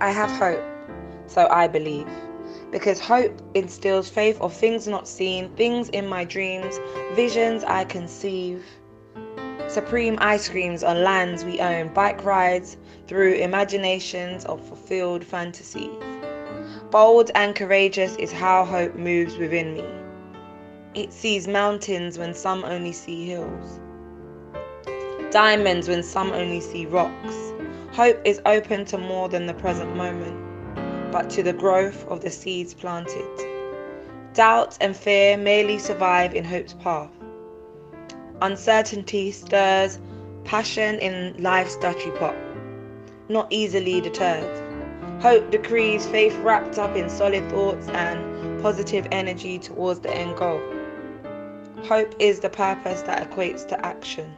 I have hope, so I believe. Because hope instills faith of things not seen, things in my dreams, visions I conceive. Supreme ice creams on lands we own, bike rides through imaginations of fulfilled fantasies. Bold and courageous is how hope moves within me. It sees mountains when some only see hills, diamonds when some only see rocks. Hope is open to more than the present moment, but to the growth of the seeds planted. Doubt and fear merely survive in hope's path. Uncertainty stirs passion in life's dirty pot, not easily deterred. Hope decrees faith wrapped up in solid thoughts and positive energy towards the end goal. Hope is the purpose that equates to action.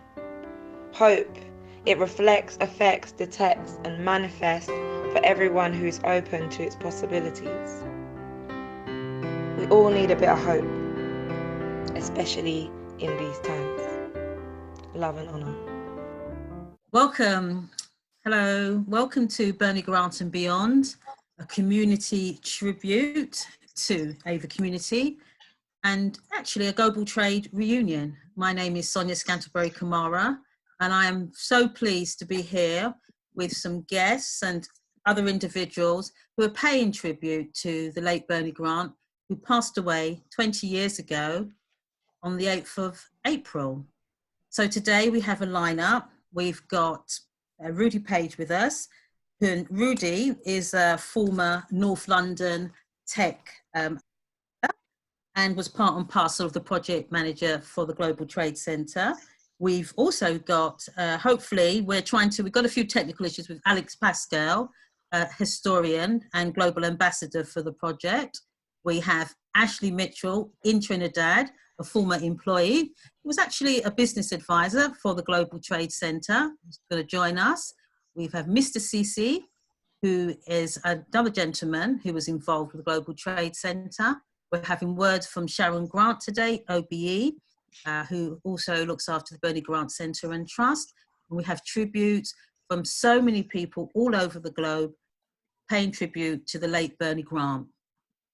Hope, it reflects, affects, detects, and manifests for everyone who is open to its possibilities. We all need a bit of hope, especially in these times. Love and honour. Welcome. Hello. Welcome to Bernie Grant and Beyond, a community tribute to the community and actually a global trade reunion. My name is Sonia Scantlebury Kamara, and I am so pleased to be here with some guests and other individuals who are paying tribute to the late Bernie Grant, who passed away 20 years ago on the 8th of April. So today we have a lineup. We've got Rudy Page with us. Rudy is a former North London tech and was part and parcel of the project manager for the Global Trade Centre. We've also got, we've got a few technical issues with Alex Pascal, historian and global ambassador for the project. We have Ashley Mitchell in Trinidad, a former employee. He was actually a business advisor for the Global Trade Centre. He's going to join us. We have Mr. Sisi, who is another gentleman who was involved with the Global Trade Centre. We're having words from Sharon Grant today, OBE, who also looks after the Bernie Grant Centre and Trust. And we have tributes from so many people all over the globe paying tribute to the late Bernie Grant.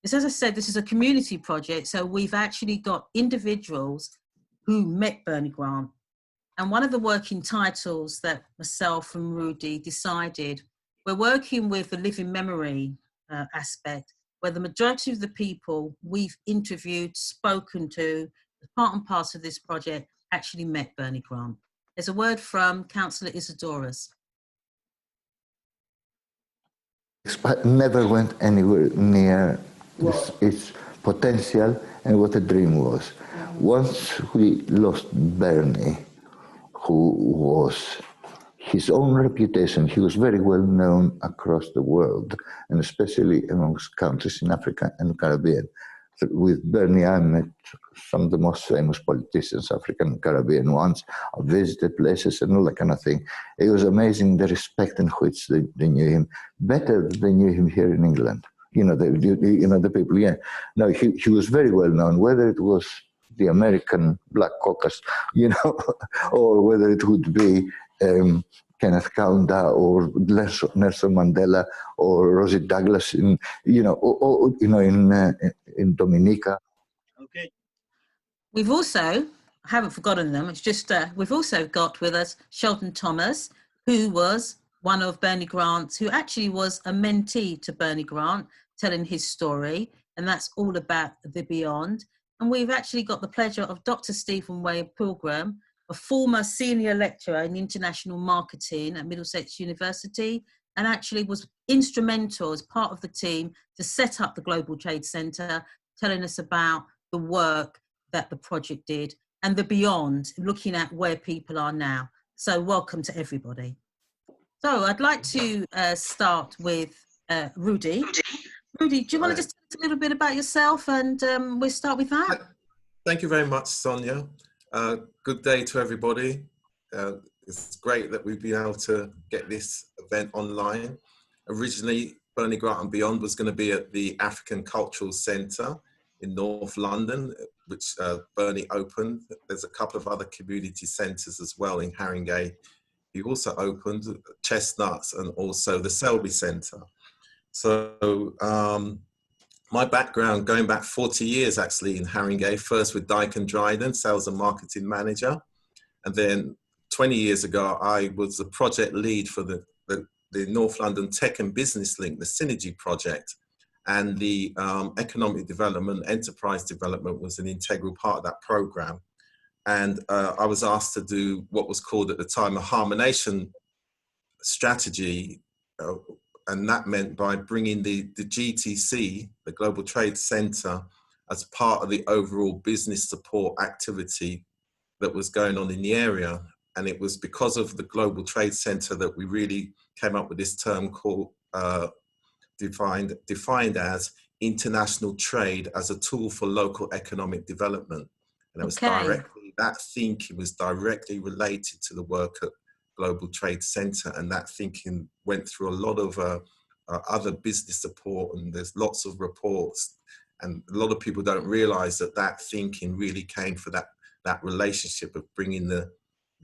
As I said, this is a community project, so we've actually got individuals who met Bernie Grant. And one of the working titles that myself and Rudy decided, we're working with the living memory aspect, where the majority of the people we've interviewed, spoken to, as part and parcel of this project, actually met Bernie Grant. There's a word from Councillor Isidoros. But never went anywhere near its potential and what a dream was. Once we lost Bernie, who was his own reputation, he was very well known across the world, and especially amongst countries in Africa and Caribbean. So with Bernie, I met some of the most famous politicians, African and Caribbean ones. I visited places and all that kind of thing. It was amazing the respect in which they knew him, better than they knew him here in England. The people, yeah. No, he was very well known, whether it was the American Black Caucus, or whether it would be Kenneth Kaunda or Nelson Mandela or Rosie Douglas in Dominica. Okay. We've also, I haven't forgotten them, it's just, we've also got with us Sheldon Thomas, who was one of Bernie Grant's, who actually was a mentee to Bernie Grant, telling his story, and that's all about the beyond. And we've actually got the pleasure of Dr. Stephen Wade Pilgrim, a former senior lecturer in international marketing at Middlesex University, and actually was instrumental as part of the team to set up the Global Trade Centre, telling us about the work that the project did and the beyond, looking at where people are now. So welcome to everybody. So I'd like to start with Rudy. Rudy, do you want to just tell us a little bit about yourself, and we'll start with that? Thank you very much, Sonia. Good day to everybody. It's great that we've been able to get this event online. Originally, Bernie Grant and Beyond was going to be at the African Cultural Centre in North London, which Bernie opened. There's a couple of other community centres as well in Haringey. He also opened Chestnuts and also the Selby Centre. So my background going back 40 years actually in Haringey, first with Dyke and Dryden, sales and marketing manager. And then 20 years ago, I was the project lead for the North London Tech and Business Link, the Synergy project. And the economic development, enterprise development was an integral part of that program. And I was asked to do what was called at the time a harmonization strategy. And that meant by bringing the GTC, the Global Trade Center, as part of the overall business support activity that was going on in the area. And it was because of the Global Trade Center that we really came up with this term called, defined as international trade as a tool for local economic development. And it was directly, that thinking was directly related to the work at Global Trade Center, and that thinking went through a lot of other business support, and there's lots of reports, and a lot of people don't realize that that thinking really came for that relationship of bringing the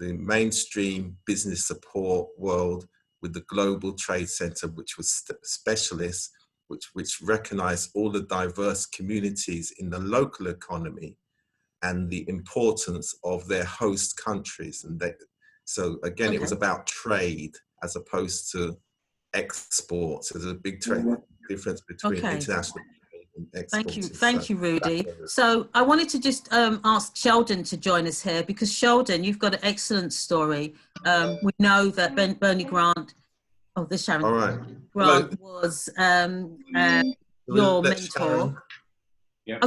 mainstream business support world with the Global Trade Center, which was specialist, which recognized all the diverse communities in the local economy and the importance of their host countries. And so again, it was about trade as opposed to exports. There's a big trade difference between international trade and exports. Thank you, Rudy. So I wanted to just ask Sheldon to join us here, because Sheldon, you've got an excellent story. We know that Bernie Grant, this Sharon. All right. Grant was your mentor. Yeah.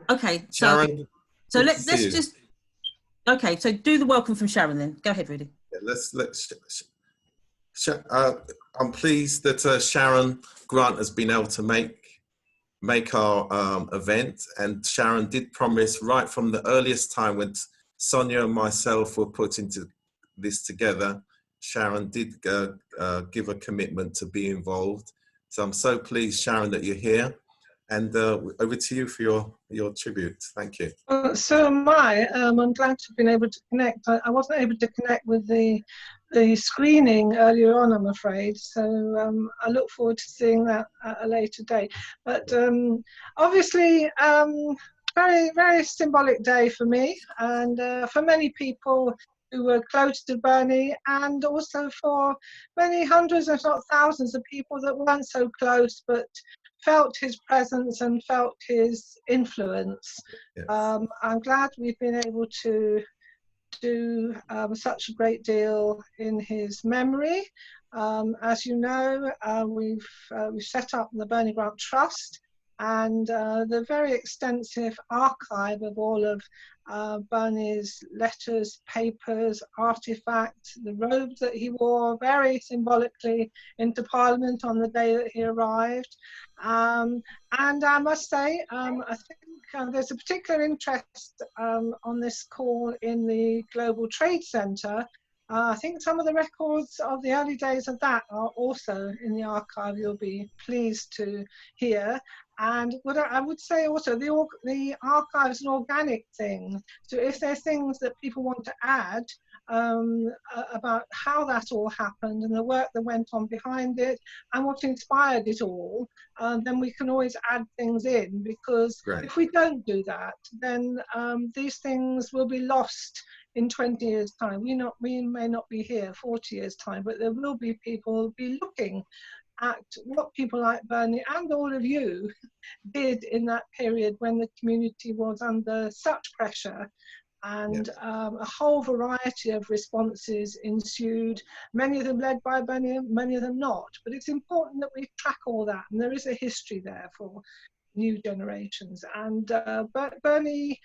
Okay. Sharon, so let's just. Okay, so do the welcome from Sharon then. Go ahead, Rudy. Yeah, I'm pleased that Sharon Grant has been able to make our event, and Sharon did promise right from the earliest time when Sonia and myself were put into this together. Sharon did give a commitment to be involved. So I'm so pleased, Sharon, that you're here. And over to you for your tribute. Thank you. So am I. I'm glad to have been able to connect. I wasn't able to connect with the screening earlier on, I'm afraid. So I look forward to seeing that at a later date. But obviously, very, very symbolic day for me, and for many people who were close to Bernie, and also for many hundreds, if not thousands, of people that weren't so close, but felt his presence and felt his influence. Yes. I'm glad we've been able to do such a great deal in his memory. As you know, we've set up the Bernie Grant Trust, and the very extensive archive of all of Bernie's letters, papers, artifacts, the robes that he wore very symbolically into Parliament on the day that he arrived. And I must say, I think there's a particular interest on this call in the Global Trade Center. I think some of the records of the early days of that are also in the archive, you'll be pleased to hear. And what I would say also, the archive is an organic thing. So if there's things that people want to add about how that all happened and the work that went on behind it and what inspired it all, then we can always add things in, because if we don't do that, then these things will be lost in 20 years' time. We may not be here 40 years' time, but there will be people who will be looking at what people like Bernie and all of you did in that period when the community was under such pressure. And a whole variety of responses ensued, many of them led by Bernie, many of them not. But it's important that we track all that, and there is a history there for new generations. And Bernie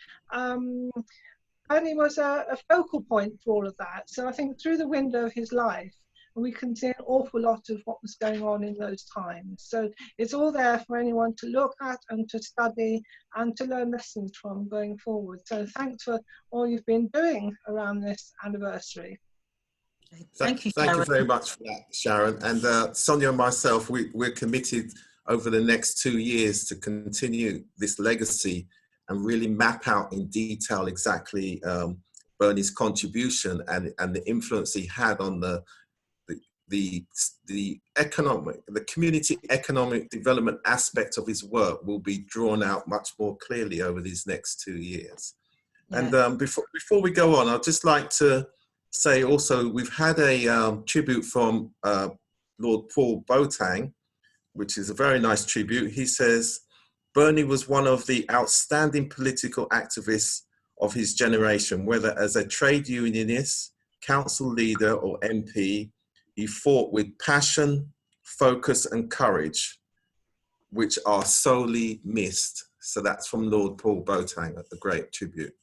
was a focal point for all of that. So I think through the window of his life, we can see an awful lot of what was going on in those times. So it's all there for anyone to look at and to study and to learn lessons from going forward. So thanks for all you've been doing around this anniversary. Thank you, Sharon. Thank you very much for that, Sharon. And Sonia and myself, we're committed over the next 2 years to continue this legacy and really map out in detail exactly Bernie's contribution and the influence he had on the the community economic development aspect of his work will be drawn out much more clearly over these next 2 years. Yeah. And before we go on, I'd just like to say also we've had a tribute from Lord Paul Boateng, which is a very nice tribute. He says, Bernie was one of the outstanding political activists of his generation, whether as a trade unionist, council leader or MP. He fought with passion, focus and courage, which are sorely missed. So that's from Lord Paul Boateng, a great tribute.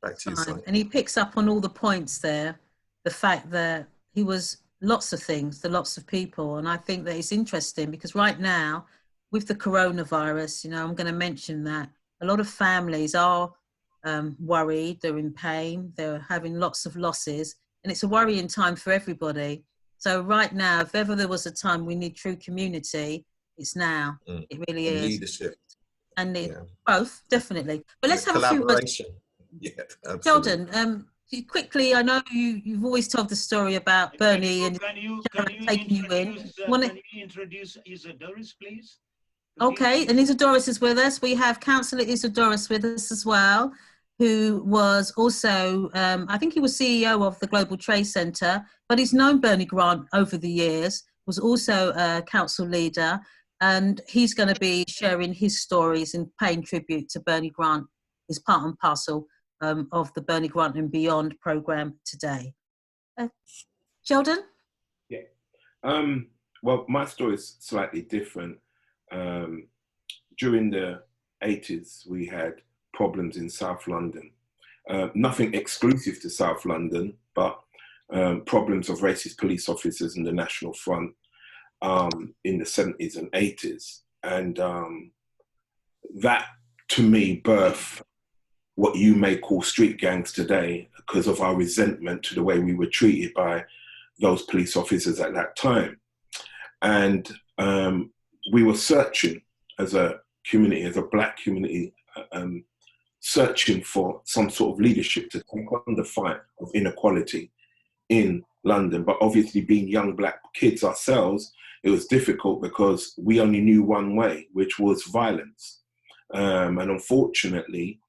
Back to you, Sonia. And he picks up on all the points there, the fact that he was lots of things to lots of people. And I think that it's interesting because right now, with the coronavirus, you know, I'm going to mention that a lot of families are worried, they're in pain, they're having lots of losses, and it's a worrying time for everybody. So right now, if ever there was a time we need true community, it's now. It really and is. leadership. And both, definitely. But let's have a few words. Yeah, absolutely. Sheldon, quickly, I know you've always told the story about Bernie and can you taking you in. Can you introduce Isidorus, please? Okay, and Isidorus is with us. We have Councillor Isidorus with us as well, who was also, I think he was CEO of the Global Trade Centre, but he's known Bernie Grant over the years, was also a council leader, and he's going to be sharing his stories and paying tribute to Bernie Grant, is part and parcel of the Bernie Grant and Beyond programme today. Sheldon? Yeah. Well, my story is slightly different. During the 80s, we had problems in South London. Nothing exclusive to South London, but problems of racist police officers in the National Front in the 70s and 80s. And that, to me, birthed what you may call street gangs today because of our resentment to the way we were treated by those police officers at that time. And we were searching as a community, as a black community, searching for some sort of leadership to take on the fight of inequality in London. But obviously being young black kids ourselves, it was difficult because we only knew one way, which was violence. And unfortunately,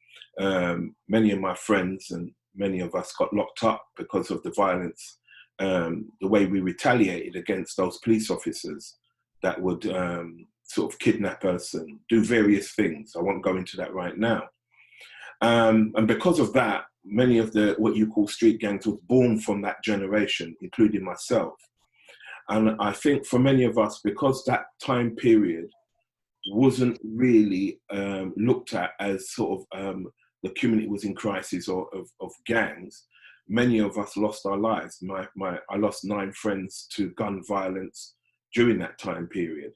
many of my friends and many of us got locked up because of the violence, the way we retaliated against those police officers that would sort of kidnap us and do various things. I won't go into that right now. And because of that, many of the what you call street gangs was born from that generation, including myself. And I think for many of us, because that time period wasn't really looked at as sort of the community was in crisis or of gangs, many of us lost our lives. I lost 9 friends to gun violence during that time period.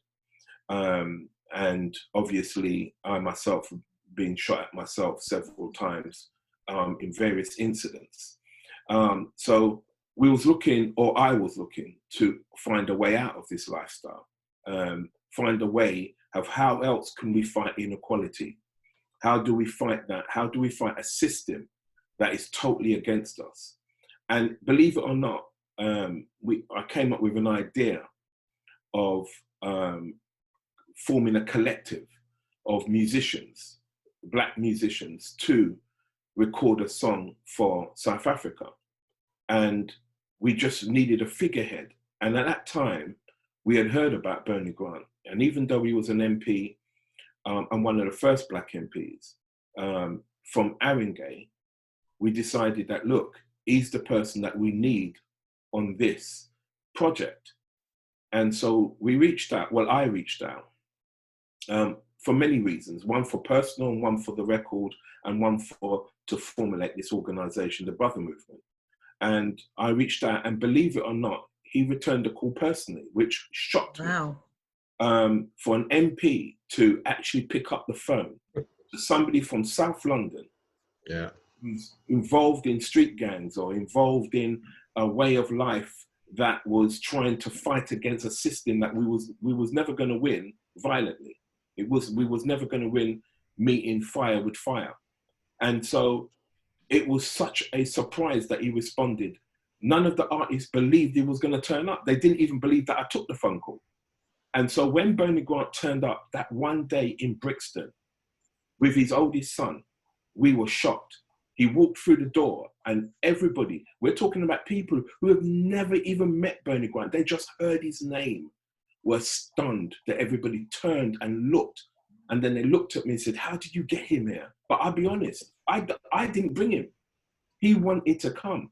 And obviously I myself have been shot at myself several times in various incidents. So we was looking, or I was looking, to find a way out of this lifestyle, find a way of how else can we fight inequality? How do we fight that? How do we fight a system that is totally against us? And believe it or not, I came up with an idea of forming a collective of musicians, black musicians, to record a song for South Africa. And we just needed a figurehead. And at that time, we had heard about Bernie Grant. And even though he was an MP and one of the first black MPs from Haringey, we decided that, look, he's the person that we need on this project. And so we reached out, well, I reached out for many reasons, one for personal and one for the record and one to formulate this organization, the Brother Movement. And I reached out, and believe it or not, he returned a call personally, which shocked me. For an MP to actually pick up the phone to somebody from South London, who's involved in street gangs or involved in a way of life that was trying to fight against a system that we was never going to win violently. We was never going to win meeting fire with fire. And so it was such a surprise that he responded none of the artists believed he was going to turn up. They didn't even believe that I took the phone call. And so when Bernie Grant turned up that one day in Brixton with his oldest son, we were shocked. He walked through the door and everybody, we're talking about people who have never even met Bernie Grant, they just heard his name, were stunned that everybody turned and looked. And then they looked at me and said, how did you get him here? But I'll be honest, I didn't bring him. He wanted to come.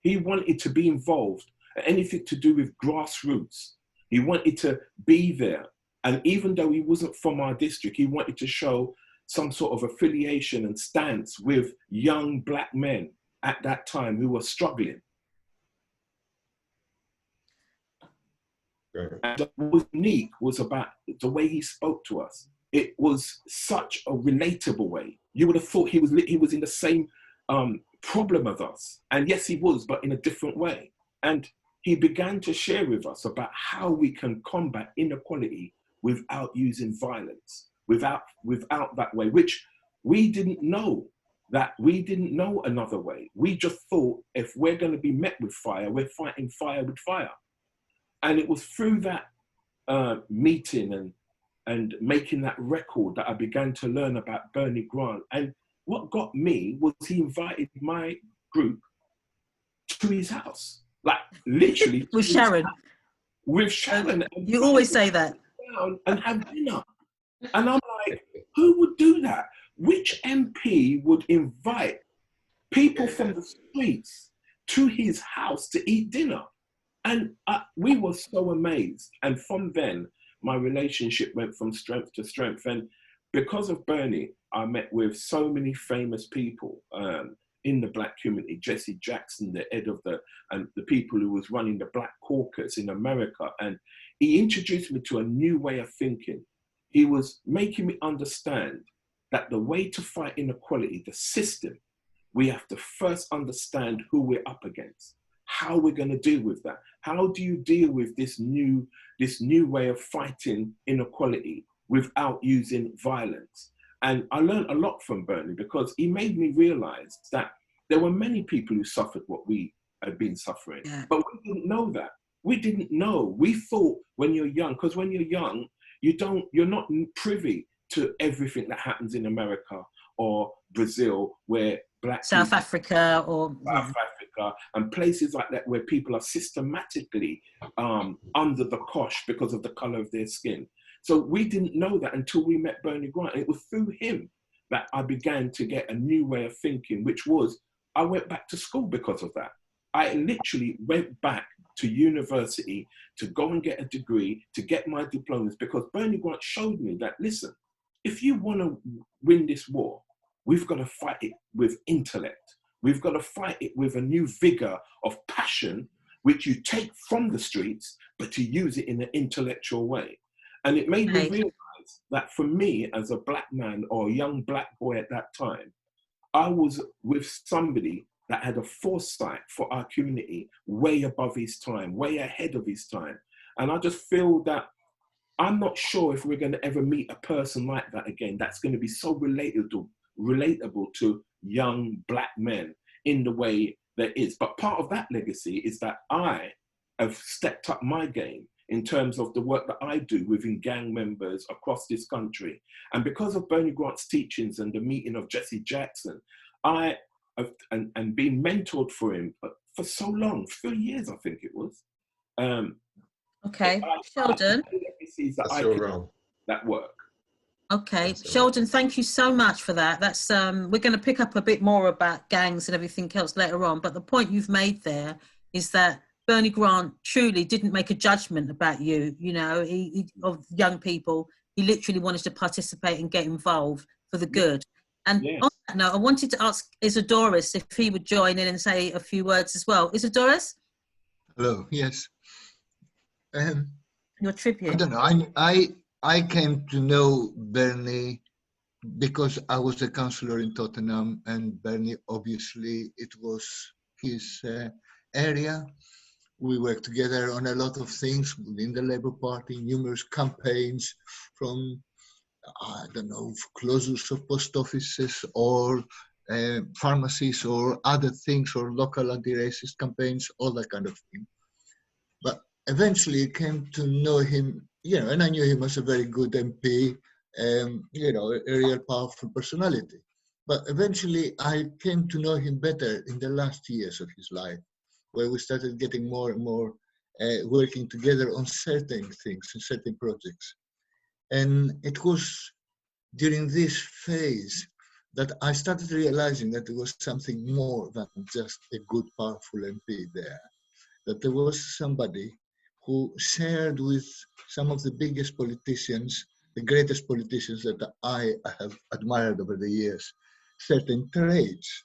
He wanted to be involved, anything to do with grassroots. He wanted to be there. And even though he wasn't from our district, he wanted to show some sort of affiliation and stance with young black men at that time who were struggling. Right. And what was unique was about the way he spoke to us. It was such a relatable way. You would have thought he was in the same problem as us. And yes, he was, but in a different way. And he began to share with us about how we can combat inequality without using violence, without that way, which we didn't know another way. We just thought if we're going to be met with fire, we're fighting fire with fire. And it was through that meeting and making that record that I began to learn about Bernie Grant. And what got me was he invited my group to his house, like literally With Sharon. With Sharon. You always say that. Down and have dinner. And I'm like, who would do that? Which MP would invite people from the streets to his house to eat dinner? And we were so amazed. And from then, my relationship went from strength to strength. And because of Bernie, I met with so many famous people in the black community. Jesse Jackson, the head of the people who was running the Black Caucus in America. And he introduced me to a new way of thinking. He was making me understand that the way to fight inequality, the system, we have to first understand who we're up against, how we're going to deal with that. How do you deal with this new way of fighting inequality without using violence? And I learned a lot from Bernie because he made me realize that there were many people who suffered what we had been suffering, but we didn't know that. We didn't know. We thought when you're young, because when you're young, you're not privy to everything that happens in America or Brazil, where black South Africa and places like that where people are systematically under the cosh because of the color of their skin. So we didn't know that until we met Bernie Grant. And it was through him that I began to get a new way of thinking, which was I went back to school because of that. I literally went back to university to go and get a degree, to get my diplomas, because Bernie Grant showed me that, listen, if you want to win this war, we've got to fight it with intellect. We've got to fight it with a new vigor of passion, which you take from the streets, but to use it in an intellectual way. And it made me realize that for me, as a black man or a young black boy at that time, I was with somebody that had a foresight for our community way above his time, way ahead of his time. And I just feel that I'm not sure if we're going to ever meet a person like that again, that's going to be so relatable to young black men in the way there is. But part of that legacy is that I have stepped up my game in terms of the work that I do within gang members across this country. And because of Bernie Grant's teachings and the meeting of Jesse Jackson, I have and been mentored for him for so long, 3 years, I think it was. Okay, Sheldon. That work. Okay, Sheldon, thank you so much for that. That's we're going to pick up a bit more about gangs and everything else later on. But the point you've made there is that Bernie Grant truly didn't make a judgment about you, you know, of young people. He literally wanted to participate and get involved for the good. And on that note, I wanted to ask Isidoris if he would join in and say a few words as well. Isidoris? Hello, yes. Your tribute. I don't know, I came to know Bernie because I was a councillor in Tottenham, and Bernie, obviously, it was his area. We worked together on a lot of things within the Labour Party, numerous campaigns from, I don't know, closures of post offices or pharmacies or other things, or local anti-racist campaigns, all that kind of thing. But eventually came to know him, and I knew him as a very good MP, a real powerful personality. But eventually I came to know him better in the last years of his life, where we started getting more and more working together on certain things and certain projects. And it was during this phase that I started realizing that there was something more than just a good, powerful MP there. That there was somebody who shared with some of the biggest politicians, the greatest politicians that I have admired over the years, certain traits,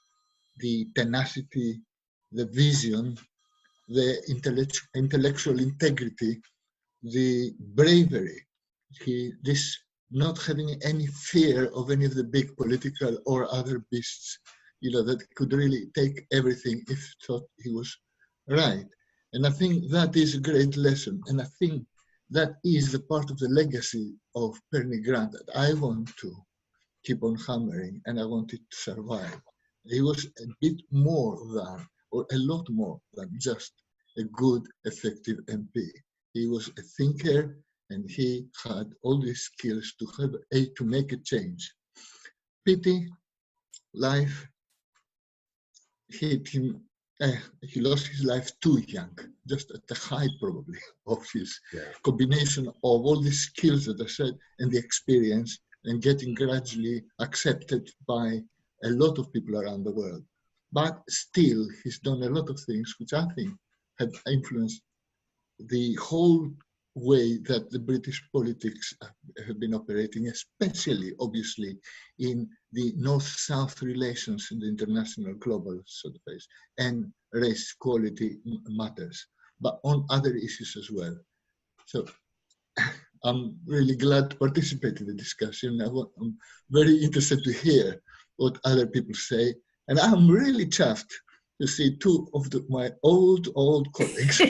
the tenacity, the vision, the intellectual integrity, the bravery, this not having any fear of any of the big political or other beasts, that could really take everything if thought he was right. And I think that is a great lesson. And I think that is the part of the legacy of Bernie Grant that I want to keep on hammering, and I want it to survive. He was a bit more than, or a lot more than just a good, effective MP. He was a thinker, and he had all these skills to make a change. Pity, life hit him. He lost his life too young, just at the height probably of his combination of all these skills that I said and the experience, and getting gradually accepted by a lot of people around the world. But still, he's done a lot of things which I think have influenced the whole way that the British politics have been operating, especially, obviously, in the North-South relations in the international global sort of phase, and race equality matters, but on other issues as well. So I'm really glad to participate in the discussion. I'm very interested to hear what other people say, and I'm really chuffed to see two of my old colleagues,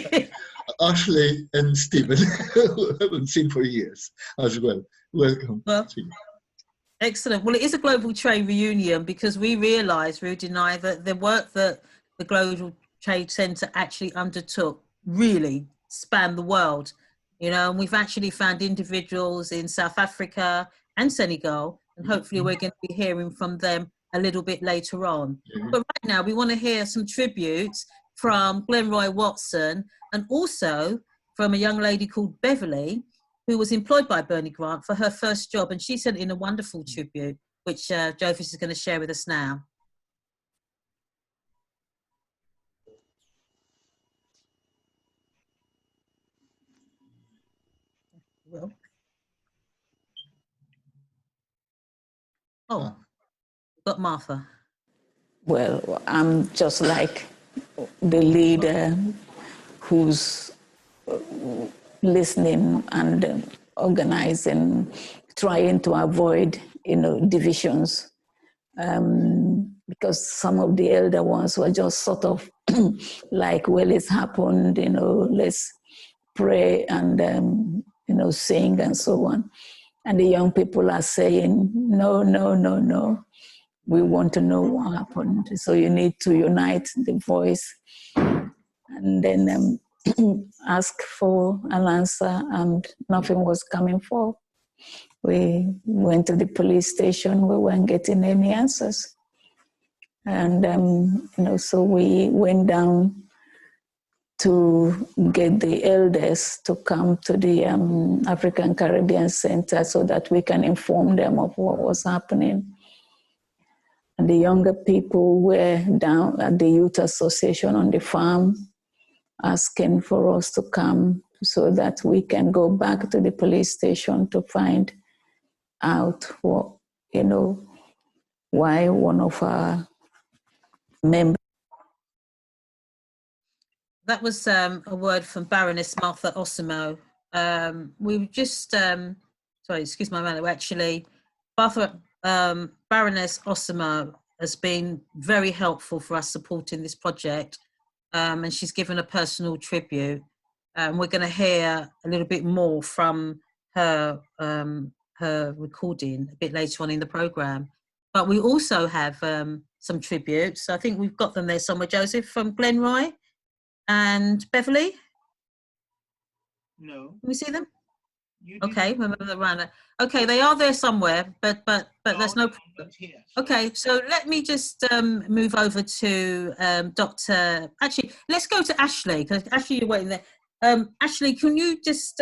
Ashley and Stephen, who I haven't seen for years as well. Welcome. Well, excellent. Well, it is a global trade reunion because we realise, Rudy and I, that the work that the Global Trade Centre actually undertook really spanned the world. And we've actually found individuals in South Africa and Senegal, and hopefully we're going to be hearing from them a little bit later on. But right now we want to hear some tributes from Glenroy Watson, and also from a young lady called Beverly, who was employed by Bernie Grant for her first job, and she sent in a wonderful tribute, which Jovis is going to share with us now. Well. Oh, got Martha. Well, I'm just like the leader who's listening and organizing, trying to avoid, divisions. Because some of the elder ones were just sort of like, well, it's happened, let's pray and, sing and so on. And the young people are saying, no, no, no, no. We want to know what happened. So you need to unite the voice and then ask for an answer, and nothing was coming forth. We went to the police station, we weren't getting any answers. And, so we went down to get the elders to come to the African Caribbean Center so that we can inform them of what was happening. And the younger people were down at the Youth Association on the farm asking for us to come so that we can go back to the police station to find out what, why one of our members. That was a word from Baroness Martha Osimo. We were just, sorry, excuse my manner, actually, Baroness Osimo has been very helpful for us supporting this project, and she's given a personal tribute. We're going to hear a little bit more from her, her recording a bit later on in the programme. But we also have some tributes. So I think we've got them there somewhere, Joseph, from Glenroy and Beverly. No. Can we see them? You Okay, remember the runner. Okay, they are there somewhere, but there's no problem. Here. Okay, so let me just move over to Dr. Actually, let's go to Ashley, because Ashley, you're waiting there. Ashley, can you just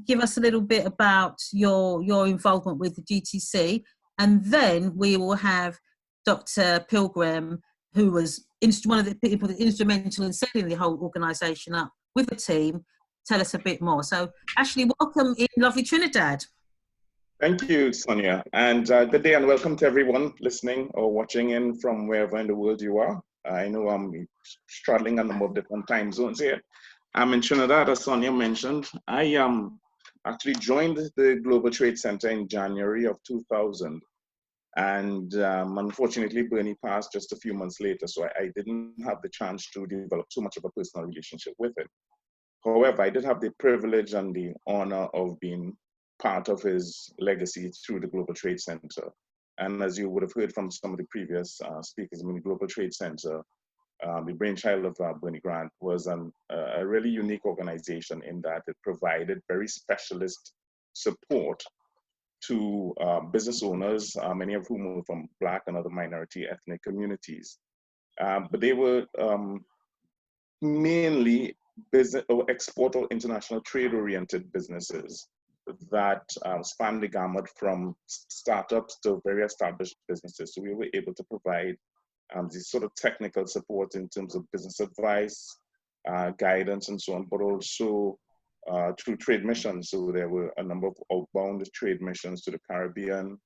give us a little bit about your involvement with the GTC, and then we will have Dr. Pilgrim, who was one of the people instrumental in setting the whole organisation up with the team, tell us a bit more. So, Ashley, welcome in lovely Trinidad. Thank you, Sonia, and good day and welcome to everyone listening or watching in from wherever in the world you are. I know I'm straddling a number of different time zones here. I'm in Trinidad, as Sonia mentioned. I actually joined the Global Trade Center in January of 2000, and unfortunately, Bernie passed just a few months later, so I didn't have the chance to develop too much of a personal relationship with him. However, I did have the privilege and the honor of being part of his legacy through the Global Trade Center. And as you would have heard from some of the previous speakers, I mean, the Global Trade Center, the brainchild of Bernie Grant, was a really unique organization in that it provided very specialist support to business owners, many of whom were from Black and other minority ethnic communities. But they were mainly business or export or international trade oriented businesses that span the gamut from startups to very established businesses. So we were able to provide this sort of technical support in terms of business advice, guidance and so on, but also through trade missions. So there were a number of outbound trade missions to the Caribbean,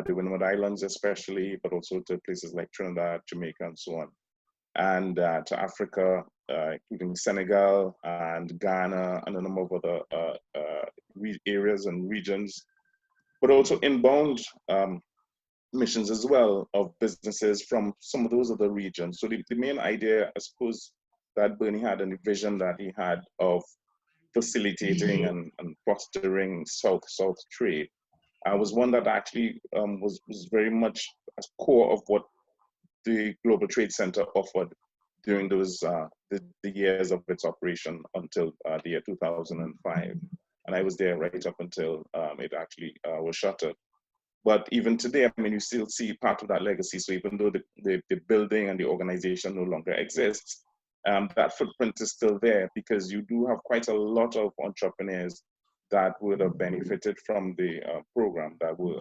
the Windward Islands especially, but also to places like Trinidad, Jamaica and so on. And to Africa, including Senegal and Ghana and a number of other areas and regions, but also inbound missions as well of businesses from some of those other regions. So the main idea, I suppose, that Bernie had and the vision that he had of facilitating and fostering South-South trade was one that actually was very much a core of what the Global Trade Center offered during those the years of its operation until the year 2005. And I was there right up until it actually was shuttered. But even today, I mean, you still see part of that legacy. So even though the building and the organization no longer exists, that footprint is still there because you do have quite a lot of entrepreneurs that would have benefited from the program, that were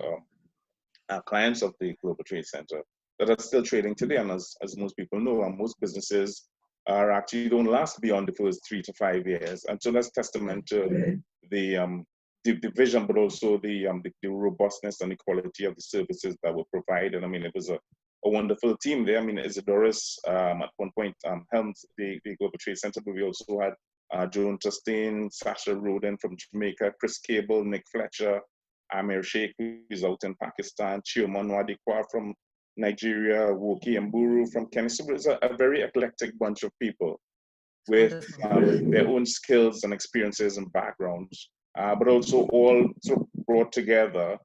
clients of the Global Trade Center, that are still trading today. And as most people know, most businesses are actually don't last beyond the first 3 to 5 years. And so that's testament to the vision, but also the robustness and the quality of the services that were provided. I mean, it was a wonderful team there. I mean, Isidoris at one point helmed the Global Trade Center, but we also had Joan Tustin, Sasha Roden from Jamaica, Chris Cable, Nick Fletcher, Amir Sheikh, who is out in Pakistan, Chioma Nwadikwa from Nigeria, Woki Mburu from Kenya. So it's a very eclectic bunch of people with their own skills and experiences and backgrounds, but also all sort of brought together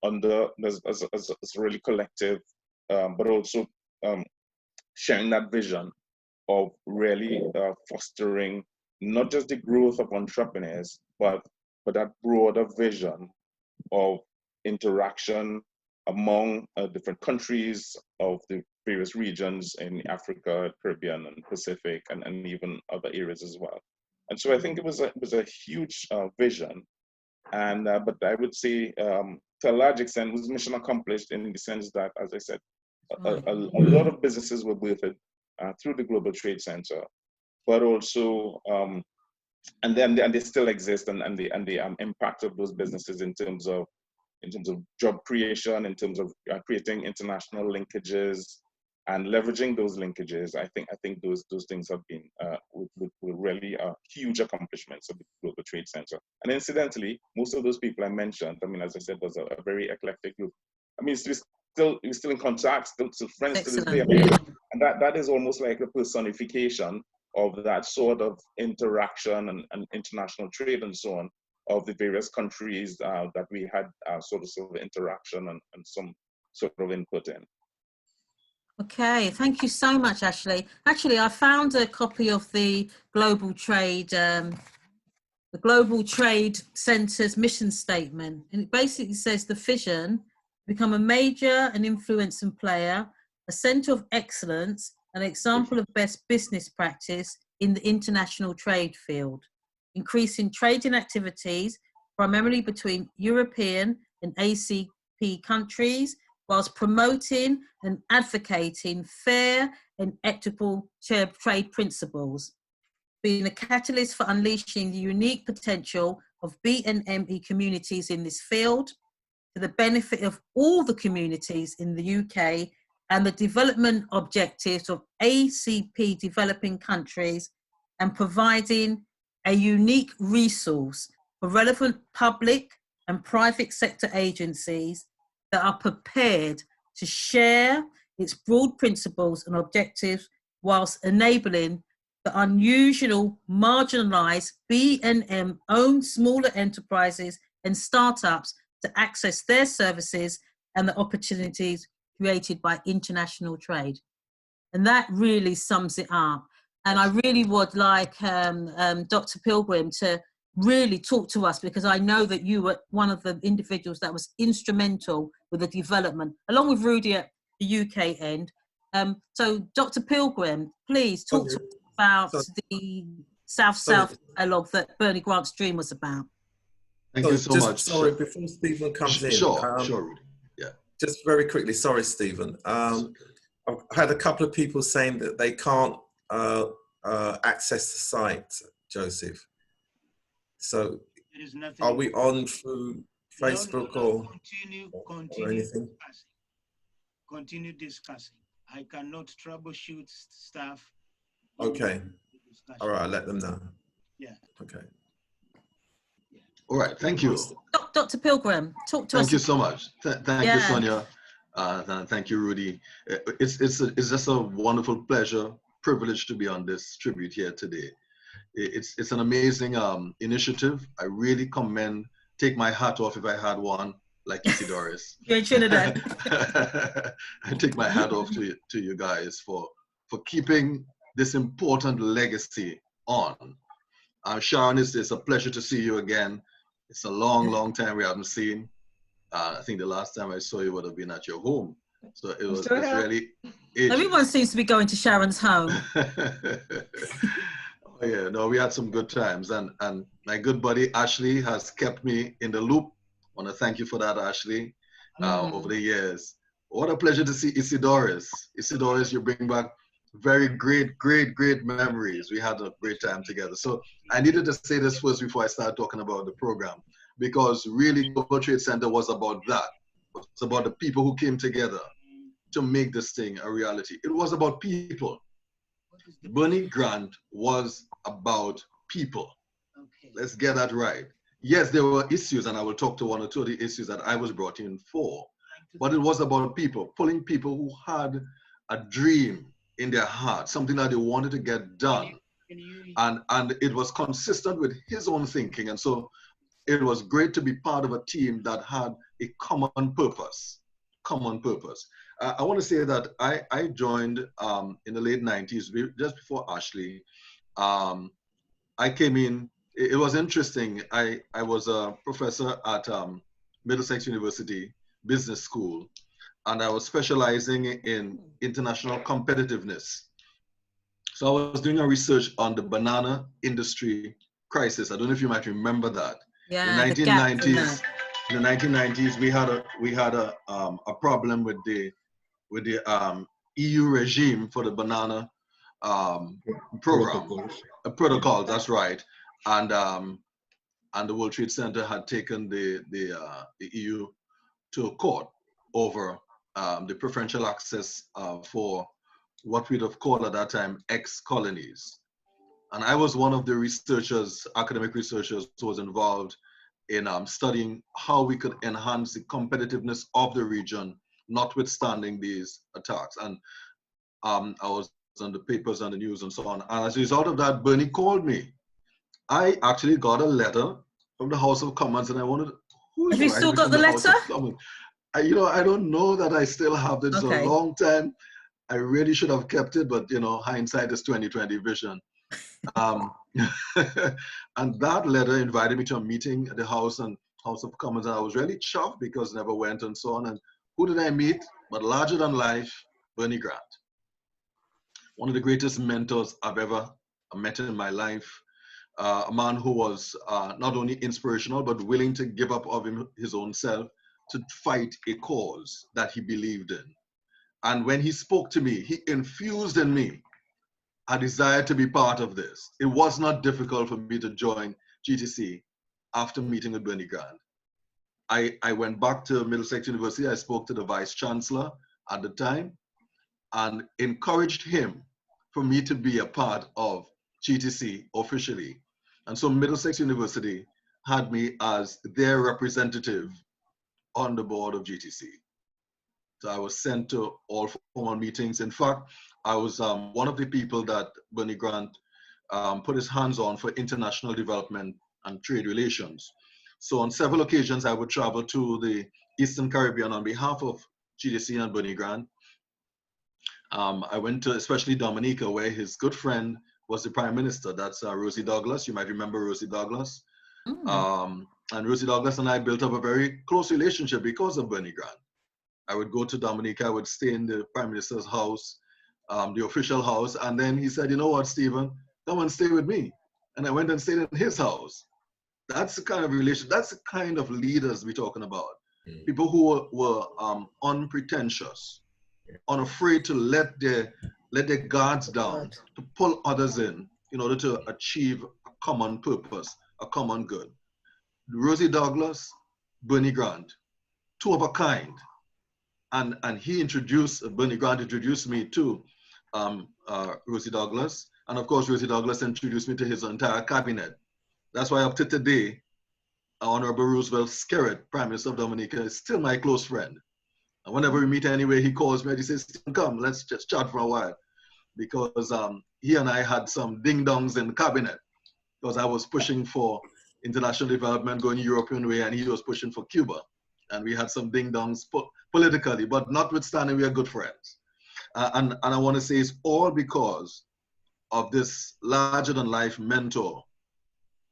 under as a really collective, but also sharing that vision of really fostering not just the growth of entrepreneurs, but that broader vision of interaction among different countries of the various regions in Africa, Caribbean, and Pacific, and even other areas as well. And so I think it was a huge vision, and but I would say to a large extent it was mission accomplished in the sense that, as I said, a lot of businesses were birthed through the Global Trade Center, but also and they still exist, and the impact of those businesses in terms of job creation, in terms of creating international linkages and leveraging those linkages. I think those things have been were really huge accomplishments of the Global Trade Center. And incidentally, most of those people I mentioned, I mean, as I said, was a very eclectic group. I mean, we're still in contact, still friends Excellent. to this day. I mean, and that is almost like a personification of that sort of interaction and international trade and so on of the various countries that we had sort of interaction and some sort of input in. Okay, thank you so much, Ashley. Actually, I found a copy of the Global Trade Centre's mission statement, and it basically says the vision: become a major and influential player, a centre of excellence, an example of best business practice in the international trade field, increasing trading activities primarily between European and ACP countries, whilst promoting and advocating fair and equitable trade principles, being a catalyst for unleashing the unique potential of BNME communities in this field for the benefit of all the communities in the UK and the development objectives of ACP developing countries, and providing a unique resource for relevant public and private sector agencies that are prepared to share its broad principles and objectives whilst enabling the unusual, marginalised BNM-owned smaller enterprises and startups to access their services and the opportunities created by international trade. And that really sums it up. And I really would like Dr. Pilgrim to really talk to us, because I know that you were one of the individuals that was instrumental with the development, along with Rudy at the UK end. So Dr. Pilgrim, please talk to us about the South-South dialogue that Bernie Grant's dream was about. Thank you so much. Sorry, before Stephen comes in. Sure, Rudy. Yeah. Just very quickly, sorry, Stephen. I've had a couple of people saying that they can't access the site, Joseph. So are we on through Facebook or anything? Continue discussing. I cannot troubleshoot stuff. Okay. All right, I'll let them know. Yeah. Okay. All right, thank you. Dr. Pilgrim, talk to us. Thank you so much. Thank you, Sonia. Thank you, Rudy. It's just a wonderful pleasure, privilege to be on this tribute here today. It's an amazing initiative. I really take my hat off if I had one, like Doris. You're in Trinidad. I take my hat off to you guys for keeping this important legacy on. Sharon, it's a pleasure to see you again. It's a long time we haven't seen. I think the last time I saw you would have been at your home. So it's really... Everyone seems to be going to Sharon's home. Oh, yeah, no, we had some good times. And my good buddy Ashley has kept me in the loop. I want to thank you for that, Ashley, over the years. What a pleasure to see Isidoris. Isidoris, you bring back very great memories. We had a great time together. So I needed to say this first before I start talking about the program, because really Global Trade Center was about that. It's about the people who came together to make this thing a reality. It was about people. Bernie Grant was about people. Okay. Let's get that right. Yes, there were issues, and I will talk to one or two of the issues that I was brought in for, but it was about people, pulling people who had a dream in their heart, something that they wanted to get done. And it was consistent with his own thinking. And so it was great to be part of a team that had a common purpose. I want to say that I joined in the late 90s, just before Ashley. I came in, it was interesting. I was a professor at Middlesex University Business School, and I was specializing in international competitiveness. So I was doing a research on the banana industry crisis. I don't know if you might remember that. Yeah, in the 1990s, we had a problem with the EU regime for the banana program protocols. That's right, and the World Trade Center had taken the EU to court over the preferential access for what we'd have called at that time ex-colonies. And I was one of the researchers, academic researchers, who was involved in studying how we could enhance the competitiveness of the region, notwithstanding these attacks. And I was on the papers and the news and so on. And as a result of that, Bernie called me. I actually got a letter from the House of Commons, and I wondered, who's have you still got the letter? I don't know that I still have this. Okay. A long time. I really should have kept it, but hindsight is 20/20 vision. And that letter invited me to a meeting at the House of Commons, and I was really chuffed because I never went and so on. And who did I meet? But larger than life, Bernie Grant. One of the greatest mentors I've ever met in my life. A man who was not only inspirational, but willing to give up of his own self to fight a cause that he believed in. And when he spoke to me, he infused in me a desire to be part of this. It was not difficult for me to join GTC after meeting with Bernie Grant. I went back to Middlesex University. I spoke to the Vice Chancellor at the time and encouraged him for me to be a part of GTC officially. And so Middlesex University had me as their representative on the board of GTC. So I was sent to all formal meetings. In fact, I was one of the people that Bernie Grant put his hands on for international development and trade relations. So on several occasions, I would travel to the Eastern Caribbean on behalf of GTC and Bernie Grant. I went to especially Dominica, where his good friend was the Prime Minister. That's Rosie Douglas. You might remember Rosie Douglas. And Rosie Douglas and I built up a very close relationship because of Bernie Grant. I would go to Dominica, I would stay in the Prime Minister's house, the official house, and then he said, you know what, Stephen, come and stay with me. And I went and stayed in his house. That's the kind of relation, that's the kind of leaders we're talking about. People who were unpretentious, unafraid to let their guards down, to pull others in order to achieve a common purpose, a common good. Rosie Douglas, Bernie Grant, two of a kind. And Bernie Grant introduced me to Rosie Douglas. And of course, Rosie Douglas introduced me to his entire cabinet. That's why up to today, Honorable Roosevelt Skerritt, Prime Minister of Dominica, is still my close friend. And whenever we meet anywhere, he calls me and he says, come, let's just chat for a while. Because he and I had some ding-dongs in the cabinet, because I was pushing for international development going European way, and he was pushing for Cuba. And we had some ding-dongs politically, but notwithstanding, we are good friends. And I want to say it's all because of this larger-than-life mentor,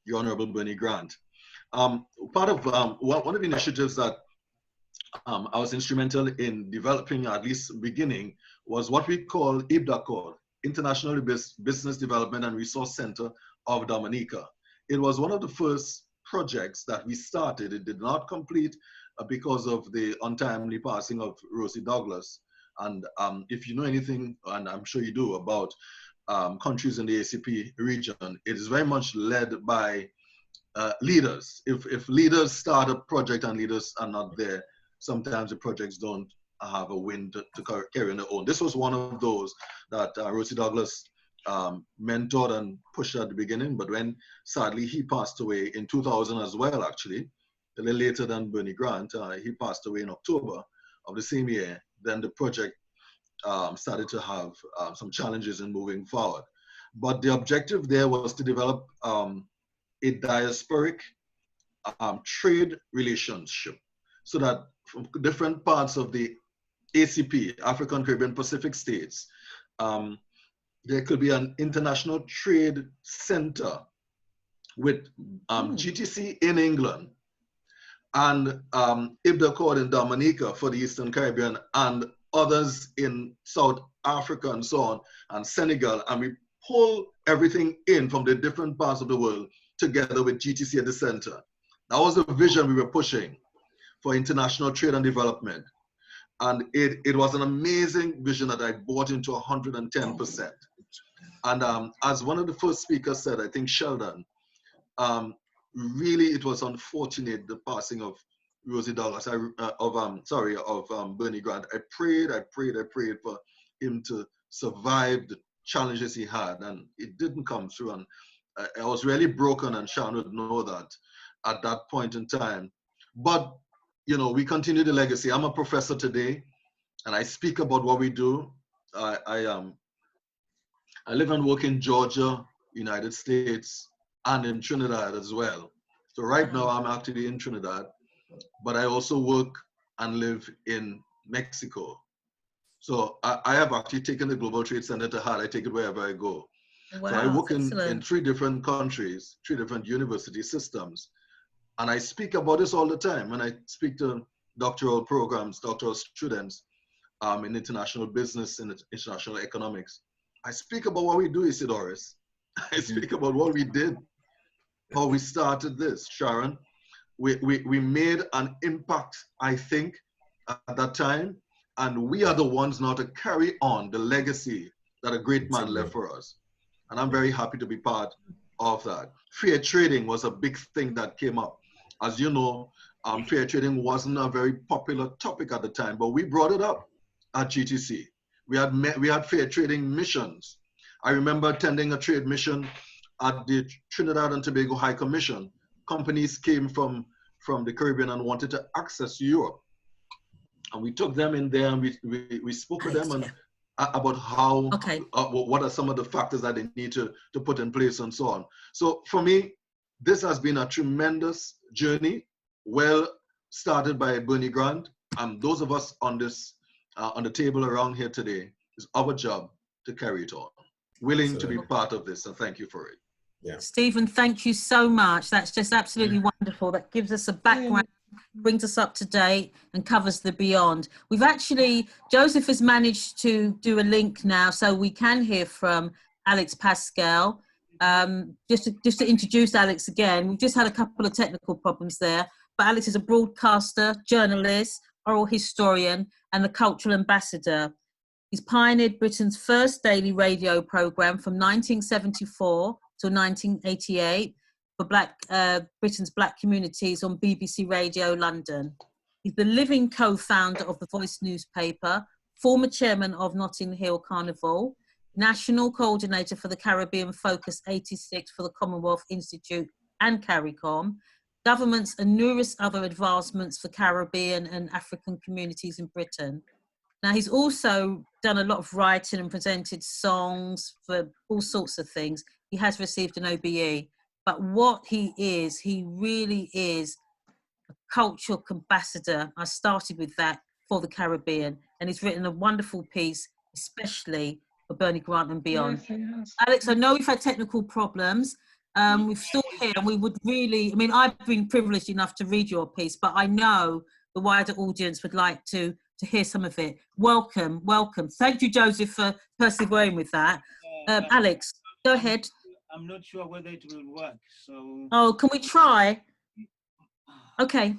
the Honorable Bernie Grant. Part of one of the initiatives that I was instrumental in developing, at least beginning, was what we call IBDACOR, International Business Development and Resource Center of Dominica. It was one of the first projects that we started. It did not complete because of the untimely passing of Rosie Douglas. And if you know anything, and I'm sure you do, about countries in the ACP region, it is very much led by leaders. If leaders start a project and leaders are not there, sometimes the projects don't have a wind to carry on their own. This was one of those that Rosie Douglas mentored and pushed at the beginning, but when sadly he passed away in 2000 as well, actually, a little later than Bernie Grant, he passed away in October of the same year, then the project started to have some challenges in moving forward. But the objective there was to develop a diasporic trade relationship, so that from different parts of the ACP, African, Caribbean, Pacific states, there could be an international trade center with GTC in England and IBDACOR in Dominica for the Eastern Caribbean and others in South Africa and so on, and Senegal, and we pull everything in from the different parts of the world together with GTC at the center. That was the vision we were pushing for international trade and development. And it was an amazing vision that I bought into 110%. And as one of the first speakers said, I think Sheldon, really it was unfortunate, the passing of Rosie Douglas, of Bernie Grant. I prayed for him to survive the challenges he had, and it didn't come through. And I was really broken, and Sean would know that at that point in time. But you know, we continue the legacy. I'm a professor today, and I speak about what we do. I live and work in Georgia, United States, and in Trinidad as well. So right now I'm actually in Trinidad, but I also work and live in Mexico. So I have actually taken the Global Trade Center to heart. I take it wherever I go. Wow, so I work in excellent. 3 different countries, 3 different university systems. And I speak about this all the time when I speak to doctoral programs, doctoral students in international business and international economics. I speak about what we do, Isidoris. I speak about what we did, how we started this, Sharon. We made an impact, I think, at that time. And we are the ones now to carry on the legacy that a great man left for us. And I'm very happy to be part of that. Fair trading was a big thing that came up. As you know, fair trading wasn't a very popular topic at the time, but we brought it up at GTC. We had fair trading missions. I remember attending a trade mission at the Trinidad and Tobago High Commission. Companies came from the Caribbean and wanted to access Europe. And we took them in there and we spoke with them and about how, what are some of the factors that they need to put in place and so on. So for me, this has been a tremendous journey, well started by Bernie Grant, and those of us on this, on the table around here today, it's our job to carry it on. Willing to be part of this, and thank you for it. Yeah. Stephen, thank you so much. That's just absolutely wonderful. That gives us a background, brings us up to date and covers the beyond. We've actually, Joseph has managed to do a link now so we can hear from Alex Pascal. Just to introduce Alex again, we've just had a couple of technical problems there, but Alex is a broadcaster, journalist, oral historian and the cultural ambassador. He's pioneered Britain's first daily radio programme from 1974 to 1988 for Britain's black communities on BBC Radio London. He's the living co-founder of the Voice newspaper, former chairman of Notting Hill Carnival, national coordinator for the Caribbean Focus 86 for the Commonwealth Institute and CARICOM, governments and numerous other advancements for Caribbean and African communities in Britain. Now, he's also done a lot of writing and presented songs for all sorts of things. He has received an OBE, but what he really is a cultural ambassador. I started with that for the Caribbean, and he's written a wonderful piece, especially for Bernie Grant and beyond. Yes. Alex, I know we've had technical problems. We're still here, and we would really, I mean, I've been privileged enough to read your piece, but I know the wider audience would like to hear some of it. Welcome, welcome. Thank you, Joseph, for persevering with that. Alex, go ahead. I'm not sure whether it will work, so... Oh, can we try? Okay.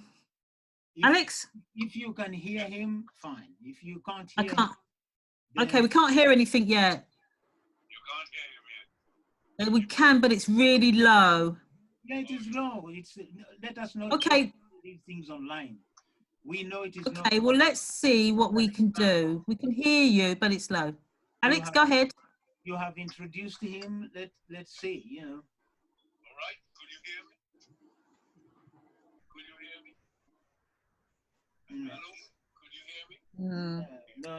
Alex? If you can hear him, fine. If you can't hear him... Okay, we can't hear anything yet. You can't hear him yet? We can, but it's really low. Yeah, it is low. Let us not these things online. We know it is not. Okay, well, let's see what we can do. We can hear you, but it's low. Alex, go ahead. You have introduced him. Let's see, you know. All right, could you hear me? Could you hear me? Hello? Could you hear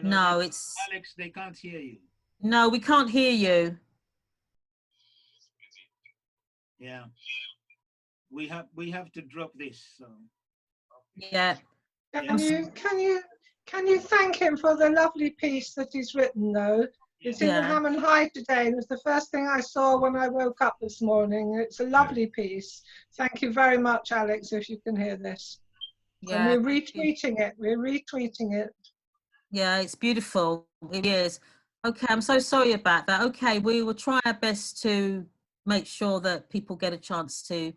me? No, it's... Alex, they can't hear you. No, we can't hear you. Yeah. We have to drop this, so. Yeah. Can you thank him for the lovely piece that he's written, though? It's in the Hammond High today, and it was the first thing I saw when I woke up this morning. It's a lovely piece. Thank you very much, Alex, if you can hear this. Yeah. And we're retweeting it. We're retweeting it. Yeah, it's beautiful. It is. Okay, I'm so sorry about that. Okay, we will try our best to make sure that people get a chance to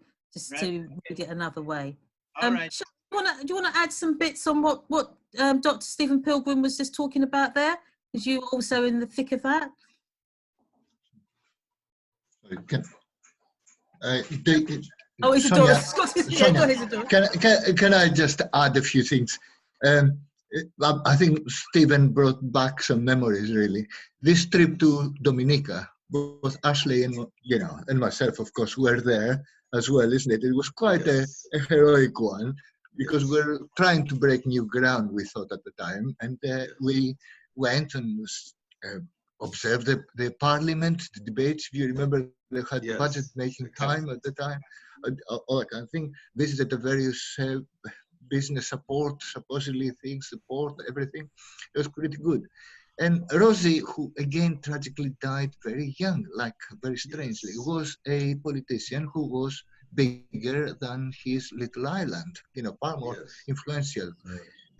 read it another way. All right. Do you want to add some bits on what Dr. Stephen Pilgrim was just talking about there? Because you're also in the thick of that. Can I just add a few things? I think Stephen brought back some memories. Really, this trip to Dominica was Ashley and myself, of course, were there as well, isn't it? It was quite a heroic one, because we're trying to break new ground, we thought at the time, and we went and observed the parliament, the debates. If you remember, they had budget making time at the time, all that kind of thing. Visited the various business support, supposedly things, support, everything. It was pretty good. And Rosie, who again tragically died very young, like very strangely, was a politician who was bigger than his little island, far more influential.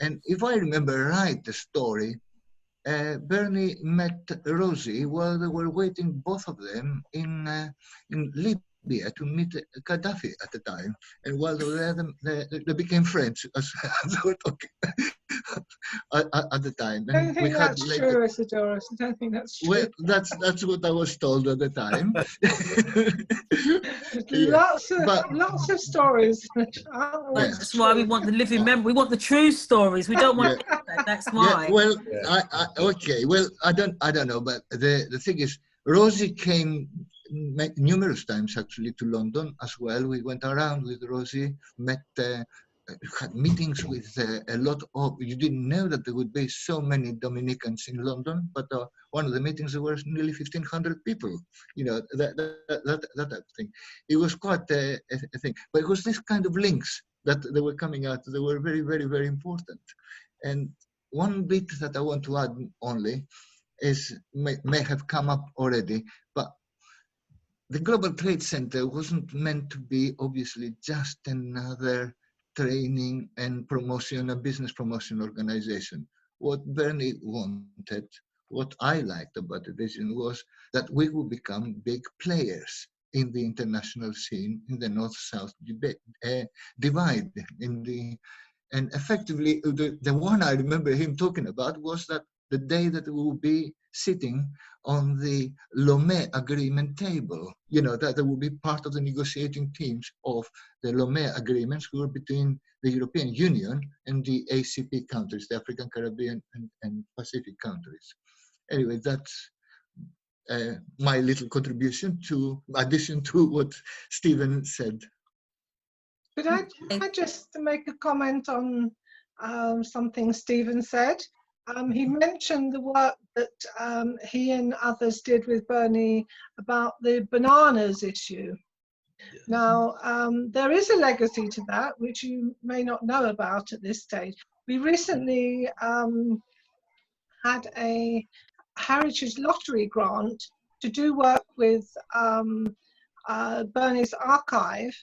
And if I remember right, the story, Bernie met Rosie while they were waiting, both of them, in Libya to meet Gaddafi at the time. And while they were there, they became friends as they were talking at the time. I And don't think that's true, Isidorus. I don't think that's true. Well, that's what I was told at the time. Lots of stories. That's why we want the living memory. We want the true stories. We don't want that. That's why. Well, okay. Well, I don't know, but the thing is, Rosie came numerous times actually to London as well. We went around with Rosie, met. Had meetings with a lot of, you didn't know that there would be so many Dominicans in London, but one of the meetings there were nearly 1,500 people, that type of thing. It was quite a thing, but it was this kind of links that they were coming out, they were very, very, very important. And one bit that I want to add only is, may have come up already, but the Global Trade Center wasn't meant to be obviously just another training and promotion, a business promotion organization. What Bernie wanted, what I liked about the vision, was that we would become big players in the international scene, in the North-South divide. And effectively, the one I remember him talking about was that the day that we will be sitting on the Lomé agreement table, that there will be part of the negotiating teams of the Lomé agreements, who are between the European Union and the ACP countries, the African, Caribbean, and Pacific countries. Anyway, that's my little contribution to, addition to what Stephen said. Could I just make a comment on something Stephen said? He mentioned the work that he and others did with Bernie about the bananas issue. Yes. Now, there is a legacy to that, which you may not know about at this stage. We recently had a Heritage Lottery grant to do work with Bernie's archive.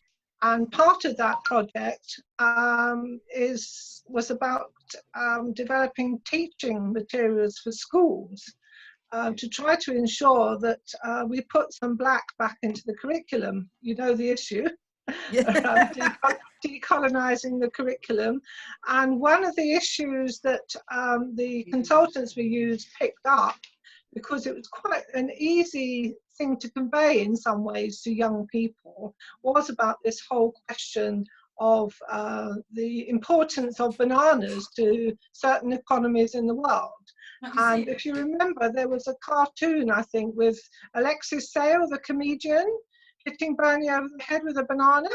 And part of that project was about developing teaching materials for schools to try to ensure that we put some black back into the curriculum. You know the issue, around decolonizing the curriculum. And one of the issues that the consultants we used picked up, because it was quite an easy thing to convey in some ways to young people, was about this whole question of the importance of bananas to certain economies in the world. And if you remember, there was a cartoon, I think, with Alexis Sale, the comedian, hitting Bernie over the head with a banana.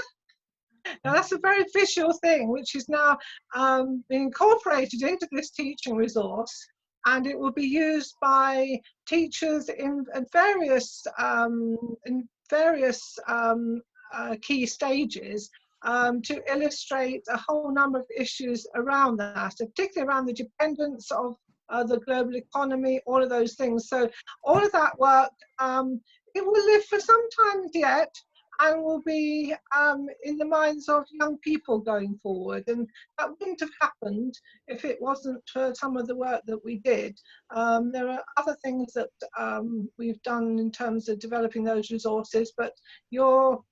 Now that's a very visual thing, which is now being incorporated into this teaching resource. And it will be used by teachers in various key stages to illustrate a whole number of issues around that, particularly around the dependence of the global economy, all of those things. So all of that work, it will live for some time yet, and will be in the minds of young people going forward. And that wouldn't have happened if it wasn't for some of the work that we did. There are other things that we've done in terms of developing those resources, but your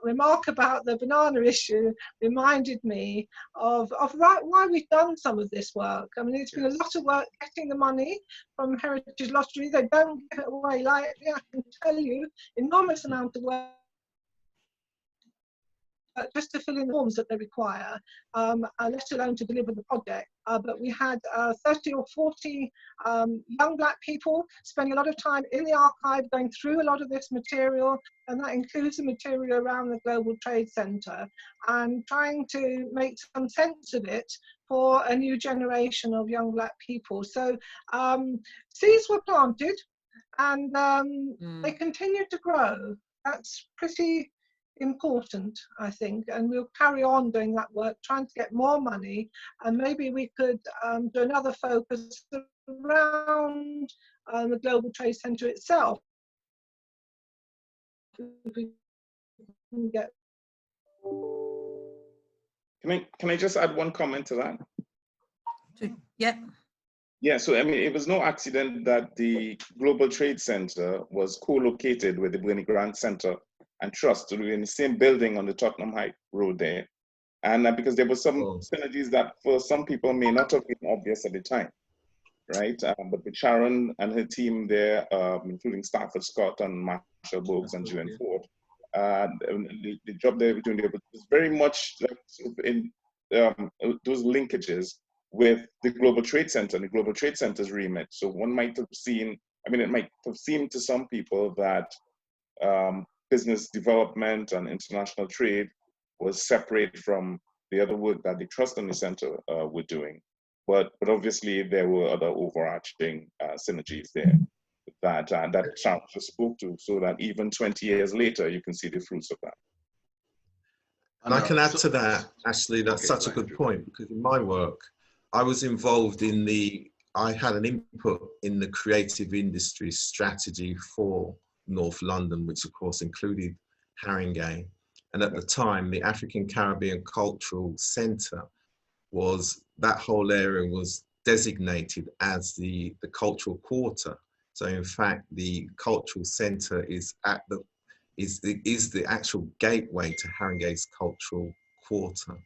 remark about the banana issue reminded me of why we've done some of this work. I mean, it's been a lot of work getting the money from Heritage Lottery. They don't give it away lightly, I can tell you, enormous amount of work just to fill in the forms that they require, let alone to deliver the project. But we had 30 or 40 young Black people spending a lot of time in the archive going through a lot of this material, and that includes the material around the Global Trade Center, and trying to make some sense of it for a new generation of young Black people. So seeds were planted, and they continue to grow. That's pretty important, I think, and we'll carry on doing that work, trying to get more money, and maybe we could do another focus around the Global Trade Centre itself. If we can get... Can I just add one comment to that? Yeah. Yeah, so I mean, it was no accident that the Global Trade Center was co-located with the Bernie Grant Center and Trust in the same building on the Tottenham High Road there. And because there were some synergies that for some people may not have been obvious at the time, right? But with Sharon and her team there, including Stafford Scott and Marshall Bogues and Julian Ford, the job they were doing there was very much like in those linkages with the Global Trade Center and the Global Trade Center's remit. So one might have seen, I mean, it might have seemed to some people that business development and international trade was separate from the other work that the Trust and the Center were doing. But obviously there were other overarching synergies there that Charles just spoke to, so that even 20 years later, you can see the fruits of that. And I can add to that, Ashley, that's such a good point, because in my work, I was involved in I had an input in the creative industry strategy for North London, which of course included Haringey. And at the time, the African Caribbean Cultural Centre that whole area was designated as the cultural quarter. So in fact, the cultural centre is the actual gateway to Haringey's cultural quarter.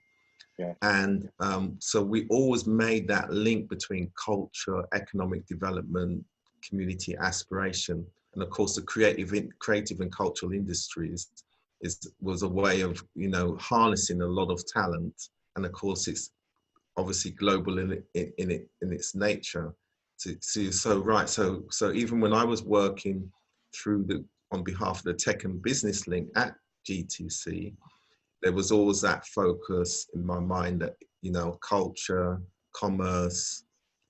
Yeah. And so we always made that link between culture, economic development, community aspiration, and of course the creative and cultural industries was a way of, you know, harnessing a lot of talent. And of course it's obviously global in its nature. So even when I was working on behalf of the Tech and Business Link at GTC, there was always that focus in my mind that, you know, culture, commerce,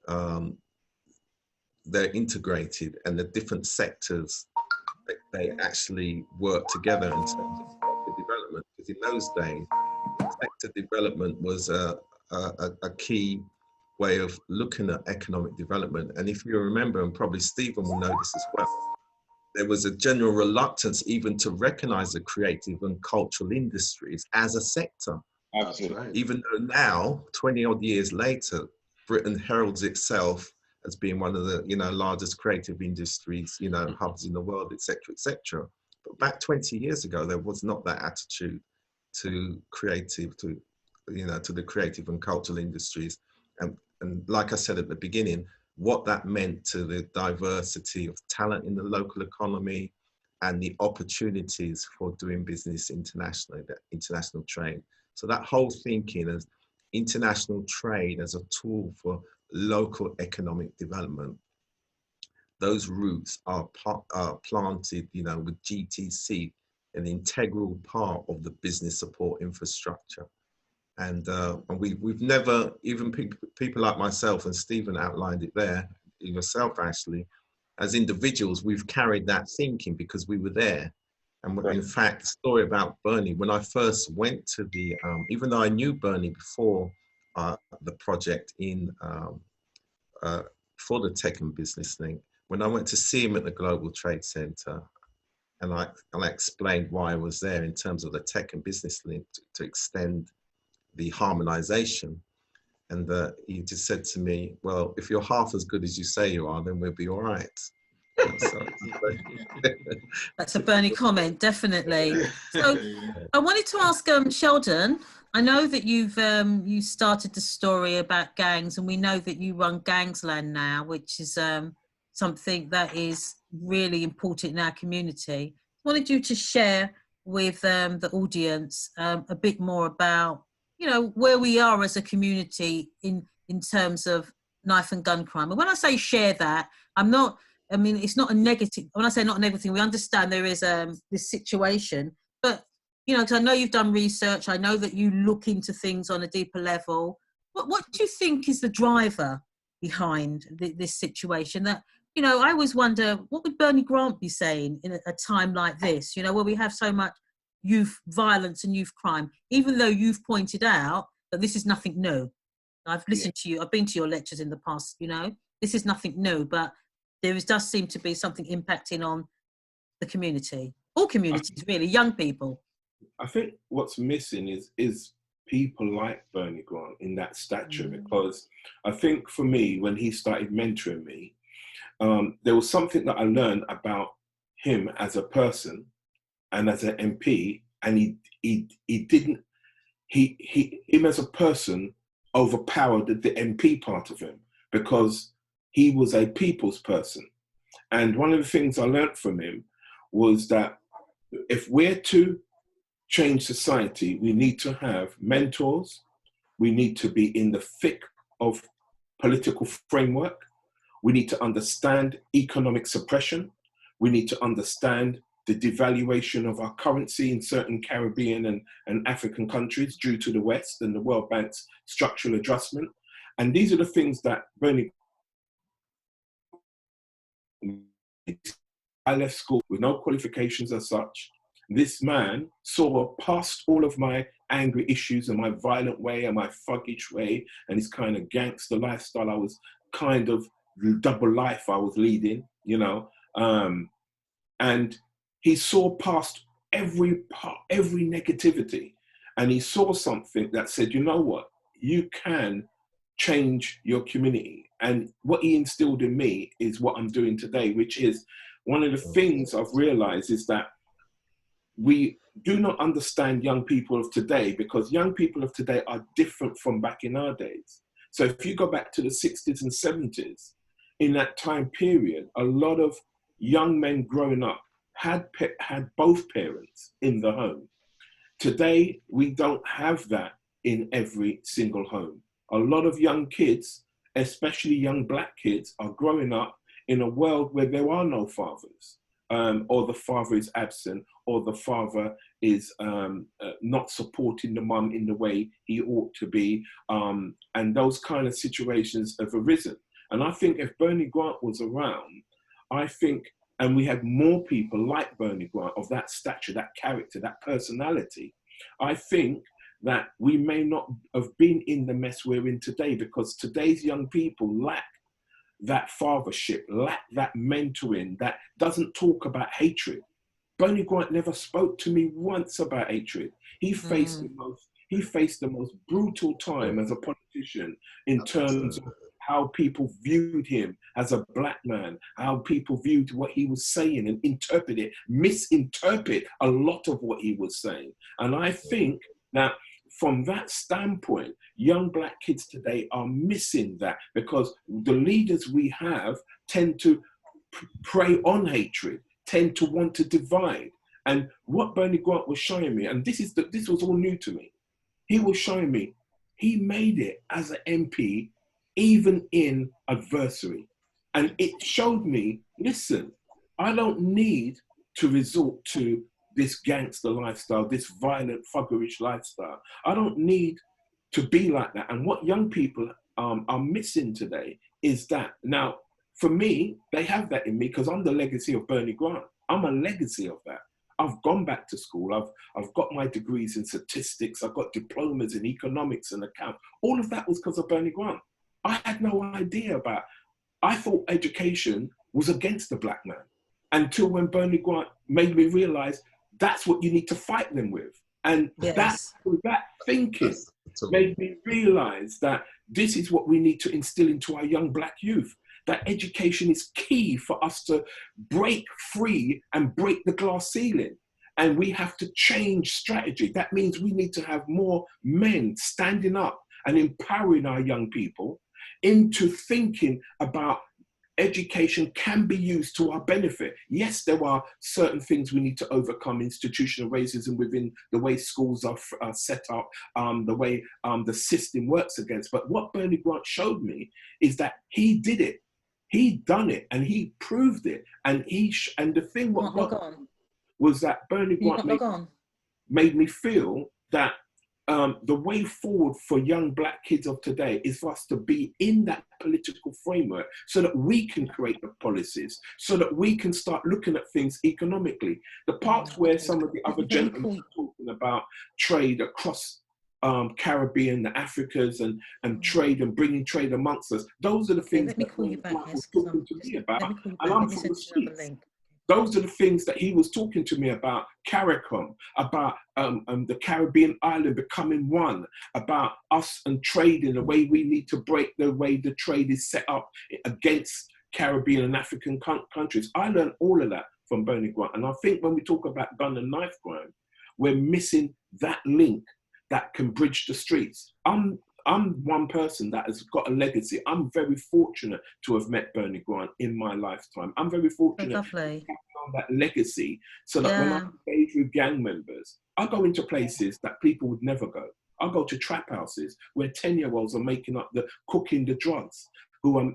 they're integrated, and the different sectors, they actually work together in terms of sector development. Because in those days, sector development was a key way of looking at economic development. And if you remember, and probably Stephen will know this as well, there was a general reluctance even to recognize the creative and cultural industries as a sector. Absolutely. Even though now, 20 odd years later, Britain heralds itself as being one of the, you know, largest creative industries, you know, hubs in the world, et cetera, et cetera. But back 20 years ago, there was not that attitude to the creative and cultural industries. And like I said at the beginning, what that meant to the diversity of talent in the local economy and the opportunities for doing business internationally, the international trade. So that whole thinking of international trade as a tool for local economic development, those roots are planted, you know, with GTC, an integral part of the business support infrastructure. And we've never, even people like myself, and Stephen outlined it there, yourself, Ashley, as individuals, we've carried that thinking because we were there. And in fact, the story about Bernie, when I first went to even though I knew Bernie before the project for the Tech and Business Link, when I went to see him at the Global Trade Center, and I explained why I was there in terms of the Tech and Business Link to extend the harmonization. And he just said to me, well, if you're half as good as you say you are, then we'll be all right. That's a Bernie comment, definitely. So I wanted to ask Sheldon, I know that you started the story about gangs, and we know that you run Gangsland now, which is something that is really important in our community. I wanted you to share with the audience a bit more about, you know, where we are as a community in terms of knife and gun crime. And when I say share that, it's not a negative. When I say not a negative thing, we understand there is this situation, but, you know, because I know you've done research, I know that you look into things on a deeper level. What do you think is the driver behind this situation? That, you know, I always wonder, what would Bernie Grant be saying in a time like this, you know, where we have so much youth violence and youth crime, even though you've pointed out that this is nothing new. I've listened to you, I've been to your lectures in the past, you know, this is nothing new, but does seem to be something impacting on the community, all communities really, young people. I think what's missing is people like Bernie Grant in that stature, because I think for me, when he started mentoring me, there was something that I learned about him as a person and as an MP, and him as a person overpowered the MP part of him, because he was a people's person. And one of the things I learned from him was that if we're to change society, we need to have mentors, we need to be in the thick of political framework, we need to understand economic suppression, we need to understand the devaluation of our currency in certain Caribbean and African countries due to the West and the World Bank's structural adjustment. And these are the things that Bernie, I left school with no qualifications as such. This man saw past all of my angry issues and my violent way and my thuggish way and his kind of gangster lifestyle. I was kind of double life I was leading, you know. And he saw past every negativity, and he saw something that said, you know what, you can change your community. And what he instilled in me is what I'm doing today, which is one of the things I've realized is that we do not understand young people of today, because young people of today are different from back in our days. So if you go back to the 60s and 70s, in that time period, a lot of young men growing up had both parents in the home. Today, we don't have that in every single home. A lot of young kids, especially young black kids, are growing up in a world where there are no fathers, or the father is absent, or the father is not supporting the mum in the way he ought to be. And those kind of situations have arisen. And I think if Bernie Grant was around, I think, and we had more people like Bernie Grant of that stature, that character, that personality, I think that we may not have been in the mess we're in today, because today's young people lack that fathership, lack that mentoring, that doesn't talk about hatred. Bernie Grant never spoke to me once about hatred. He faced the most brutal time as a politician in terms of how people viewed him as a black man, how people viewed what he was saying and misinterpret a lot of what he was saying. And I think that from that standpoint, young black kids today are missing that, because the leaders we have tend to prey on hatred, tend to want to divide. And what Bernie Grant was showing me, and this was all new to me, he was showing me he made it as an MP, even in adversity. And it showed me, listen, I don't need to resort to this gangster lifestyle, this violent, fuggerish lifestyle. I don't need to be like that. And what young people are missing today is that. Now, for me, they have that in me because I'm the legacy of Bernie Grant. I'm a legacy of that. I've gone back to school. I've got my degrees in statistics. I've got diplomas in economics and accounts. All of that was because of Bernie Grant. I had no idea about. I thought education was against the black man, until when Bernie Grant made me realize that's what you need to fight them with. And that thinking made me realize that this is what we need to instill into our young black youth, that education is key for us to break free and break the glass ceiling. And we have to change strategy. That means we need to have more men standing up and empowering our young people into thinking about education can be used to our benefit. Yes, there are certain things we need to overcome, institutional racism within the way schools are set up, the way the system works against. But what Bernie Grant showed me is that he did it. He done it and he proved it. And the thing was that Bernie Grant made me feel that the way forward for young black kids of today is for us to be in that political framework so that we can create the policies, so that we can start looking at things economically. The parts where some of the other gentlemen are talking about trade across Caribbean, the Africas, and trade and bringing trade amongst us, those are the things let me call you back, was talking to me about. Let me call you and back. I'm Let me from send the you another streets. link. Those are the things that he was talking to me about CARICOM, about the Caribbean island becoming one, about us and trading, the way we need to break the way the trade is set up against Caribbean and African countries. I learned all of that from Bernie Grant. And I think when we talk about gun and knife crime, we're missing that link that can bridge the streets. I'm one person that has got a legacy. I'm very fortunate to have met Bernie Grant in my lifetime. I'm very fortunate to have that legacy so that when I engage with gang members, I go into places that people would never go. I go to trap houses where 10-year-olds are cooking the drugs,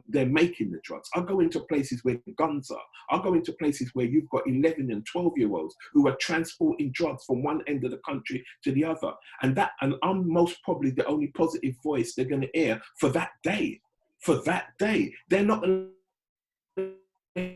they're making the drugs. I go into places where guns are. I go into places where you've got 11 and 12-year-olds who are transporting drugs from one end of the country to the other. And I'm most probably the only positive voice they're going to hear for that day. For that day. They're not going to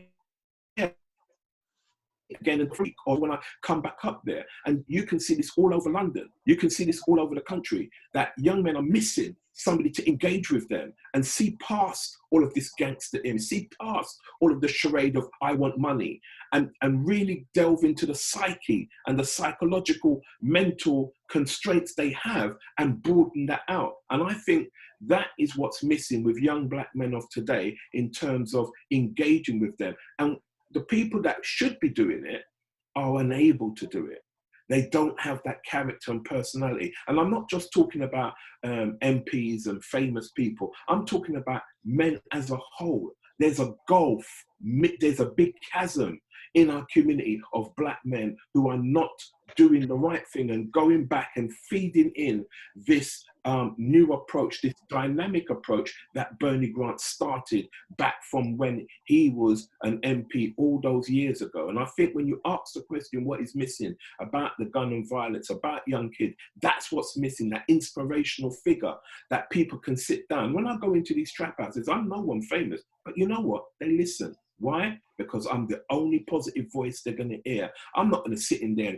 again a freak or when I come back up there. And you can see this all over London. You can see this all over the country, that young men are missing somebody to engage with them and see past all of this gangster see past all of the charade of I want money, and really delve into the psyche and the psychological mental constraints they have and broaden that out. And I think that is what's missing with young black men of today in terms of engaging with them. And the people that should be doing it are unable to do it. They don't have that character and personality. And I'm not just talking about MPs and famous people. I'm talking about men as a whole. There's a gulf, there's a big chasm in our community of black men who are not doing the right thing and going back and feeding in this new approach, this dynamic approach that Bernie Grant started back from when he was an MP all those years ago. And I think when you ask the question, what is missing about the gun and violence, about young kids, that's what's missing, that inspirational figure that people can sit down. When I go into these trap houses, I'm no one famous, but you know what? They listen. Why? Because I'm the only positive voice they're going to hear. I'm not going to sit in there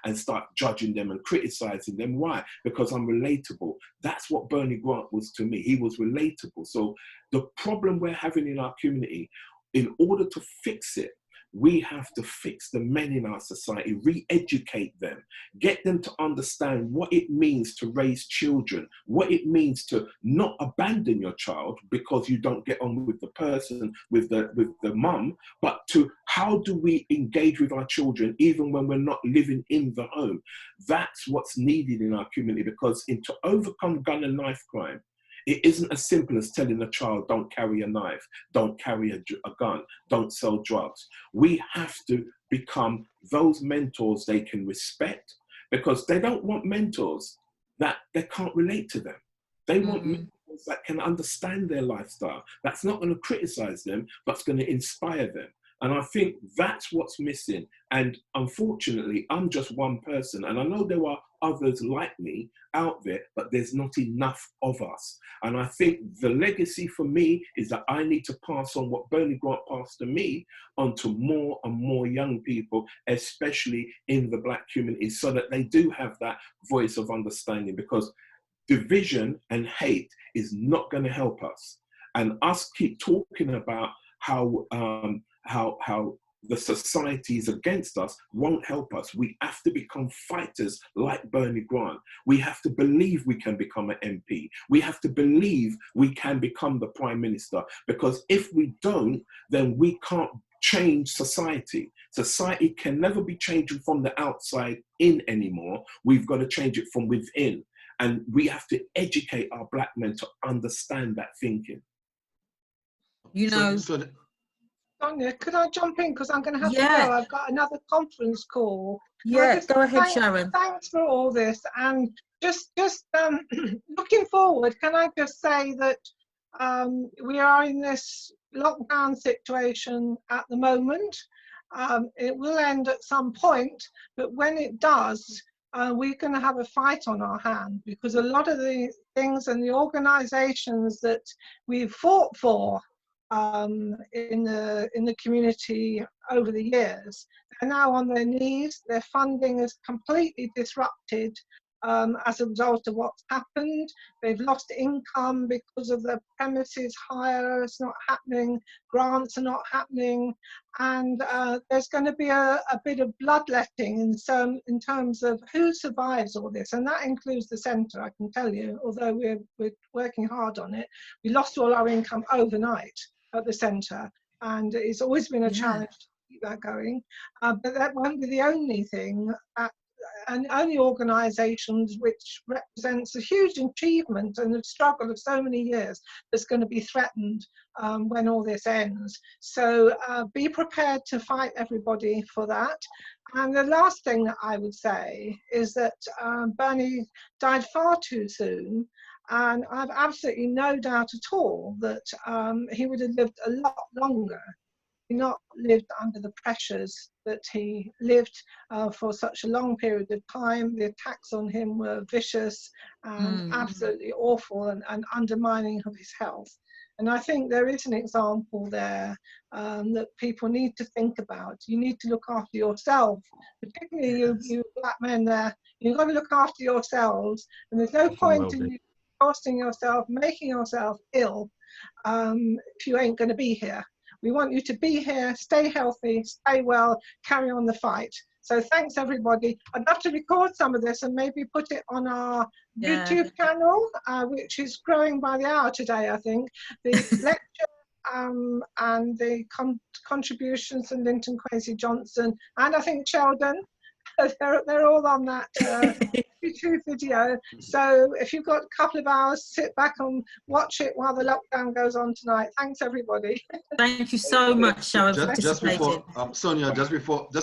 and start judging them and criticizing them. Why? Because I'm relatable. That's what Bernie Grant was to me. He was relatable. So the problem we're having in our community, in order to fix it, we have to fix the men in our society, re-educate them, get them to understand what it means to raise children, what it means to not abandon your child because you don't get on with the person, with the mum, but to how do we engage with our children even when we're not living in the home. That's what's needed in our community, because to overcome gun and knife crime, it isn't as simple as telling a child, don't carry a knife, don't carry a gun, don't sell drugs. We have to become those mentors they can respect, because they don't want mentors that they can't relate to them. They want mentors that can understand their lifestyle, that's not going to criticize them, but's going to inspire them. And I think that's what's missing. And unfortunately, I'm just one person. And I know there are others like me out there, but there's not enough of us. And I think the legacy for me is that I need to pass on what Bernie Grant passed to me onto more and more young people, especially in the black community, so that they do have that voice of understanding, because division and hate is not going to help us. And us keep talking about how the society is against us won't help us. We have to become fighters like Bernie Grant. We have to believe we can become an MP. We have to believe we can become the Prime Minister, because if we don't, then we can't change society. Society can never be changed from the outside in anymore. We've got to change it from within. And we have to educate our black men to understand that thinking. You know, Sonia, could I jump in? Because I'm going to have to go. I've got another conference call. Yeah, go ahead, Sharon. Thanks for all this. And just looking forward, can I just say that we are in this lockdown situation at the moment. It will end at some point, but when it does, we're going to have a fight on our hand, because a lot of the things and the organisations that we've fought for in the community over the years, they're now on their knees. Their funding is completely disrupted as a result of what's happened. They've lost income because of the premises hire is not happening, grants are not happening, and there's going to be a bit of bloodletting in terms of who survives all this, and that includes the centre, I can tell you, although we're working hard on it. We lost all our income overnight at the centre, and it's always been a challenge to keep that going, but that won't be the only thing and only organisations which represents a huge achievement and a struggle of so many years that's going to be threatened when all this ends. So be prepared to fight, everybody, for that. And the last thing that I would say is that Bernie died far too soon, and I have absolutely no doubt at all that he would have lived a lot longer. He not lived under the pressures that he lived for such a long period of time. The attacks on him were vicious and absolutely awful and undermining of his health. And I think there is an example there that people need to think about. You need to look after yourself, particularly you black men there. You've got to look after yourselves, and there's no point in you costing yourself, making yourself ill if you ain't going to be here. We want you to be here, stay healthy, stay well, carry on the fight. So thanks, everybody. I'd love to record some of this and maybe put it on our YouTube channel, which is growing by the hour today, I think. The lecture and the contributions from Linton Kwesi Johnson, and I think Sheldon, they're all on that YouTube video. So if you've got a couple of hours, sit back and watch it while the lockdown goes on tonight. Thanks, everybody. Thank you so much, Sharon, for participating. Sonia, just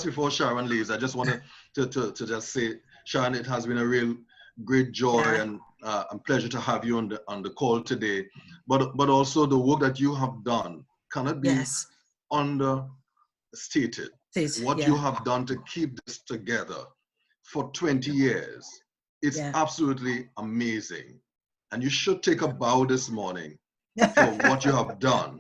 before Sharon leaves, I just wanted to just say, Sharon, it has been a real great joy and pleasure to have you on the call today. But also the work that you have done cannot be understated. What you have done to keep this together for 20 years is absolutely amazing. And you should take a bow this morning for what you have done.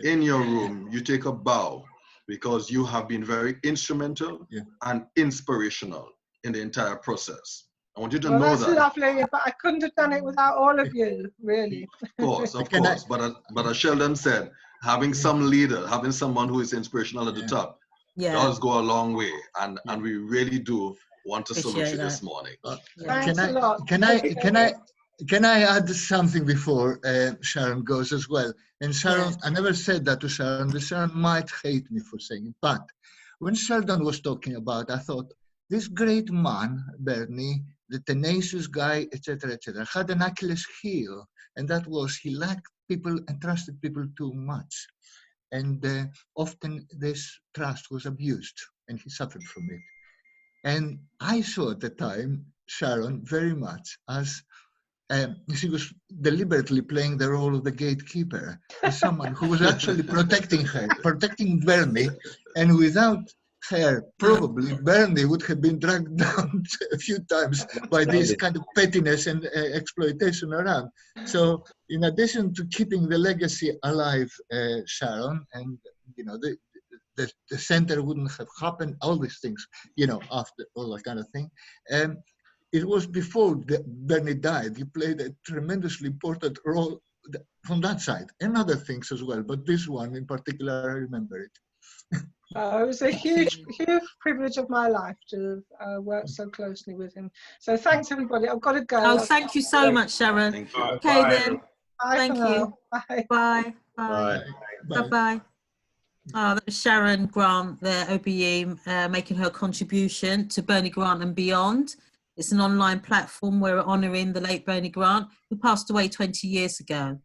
In your room, you take a bow because you have been very instrumental and inspirational in the entire process. I want you to know that's lovely, but I couldn't have done it without all of you, really. Of course. But as Sheldon said, having some leader, having someone who is inspirational at the top, does go a long way, and we really do want to salute you this morning. Can I add something before Sharon goes as well? And Sharon, I never said that to Sharon, but Sharon might hate me for saying it. But when Sheldon was talking about, I thought, this great man, Bernie, the tenacious guy, etc., had an Achilles heel, and that was he liked people and trusted people too much. And often this trust was abused, and he suffered from it. And I saw at the time Sharon very much as she was deliberately playing the role of the gatekeeper, as someone who was actually protecting her, protecting Bernie, and without her, probably Bernie would have been dragged down a few times by this kind of pettiness and exploitation around. So in addition to keeping the legacy alive, Sharon, and the center wouldn't have happened, all these things, after all that kind of thing. It was before Bernie died. You played a tremendously important role from that side, and other things as well, but this one in particular, I remember it. It was a huge privilege of my life to work so closely with him. So thanks, everybody. I've got to go. Oh, thank you so much, Sharon. Thank you. Okay, then. Bye. Thank you. Bye. Bye. Bye. Bye. Oh, that was Sharon Grant, the OBE, making her contribution to Bernie Grant and Beyond. It's an online platform where we're honouring the late Bernie Grant, who passed away 20 years ago.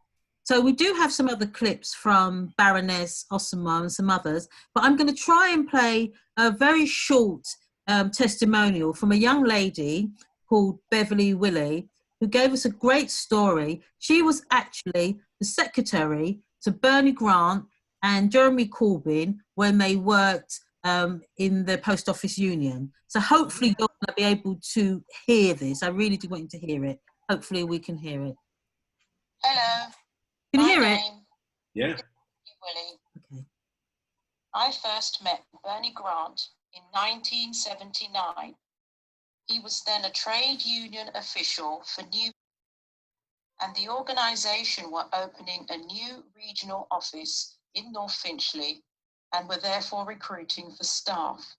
So we do have some other clips from Baroness Osama and some others, but I'm going to try and play a very short testimonial from a young lady called Beverly Willie, who gave us a great story. She was actually the secretary to Bernie Grant and Jeremy Corbyn when they worked in the Post Office Union. So hopefully you're going to be able to hear this. I really do want you to hear it. Hopefully we can hear it. Hello. Can you hear My it? name Yeah. is Willie. Okay. I first met Bernie Grant in 1979. He was then a trade union official for New, and the organisation were opening a new regional office in North Finchley and were therefore recruiting for staff.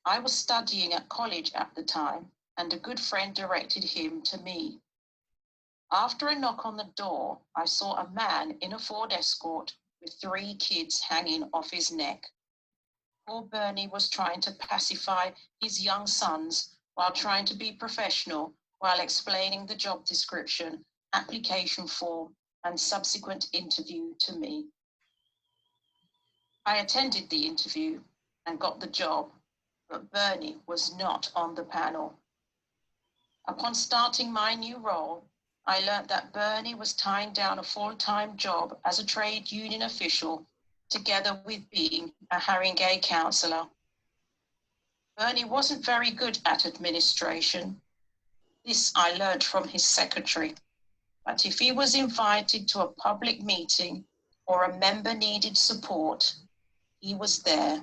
I was studying at college at the time, and a good friend directed him to me. After a knock on the door, I saw a man in a Ford Escort with 3 kids hanging off his neck. Poor Bernie was trying to pacify his young sons while trying to be professional, while explaining the job description, application form, and subsequent interview to me. I attended the interview and got the job, but Bernie was not on the panel. Upon starting my new role, I learned that Bernie was tying down a full-time job as a trade union official, together with being a Haringey councillor. Bernie wasn't very good at administration. This I learned from his secretary. But if he was invited to a public meeting or a member needed support, he was there.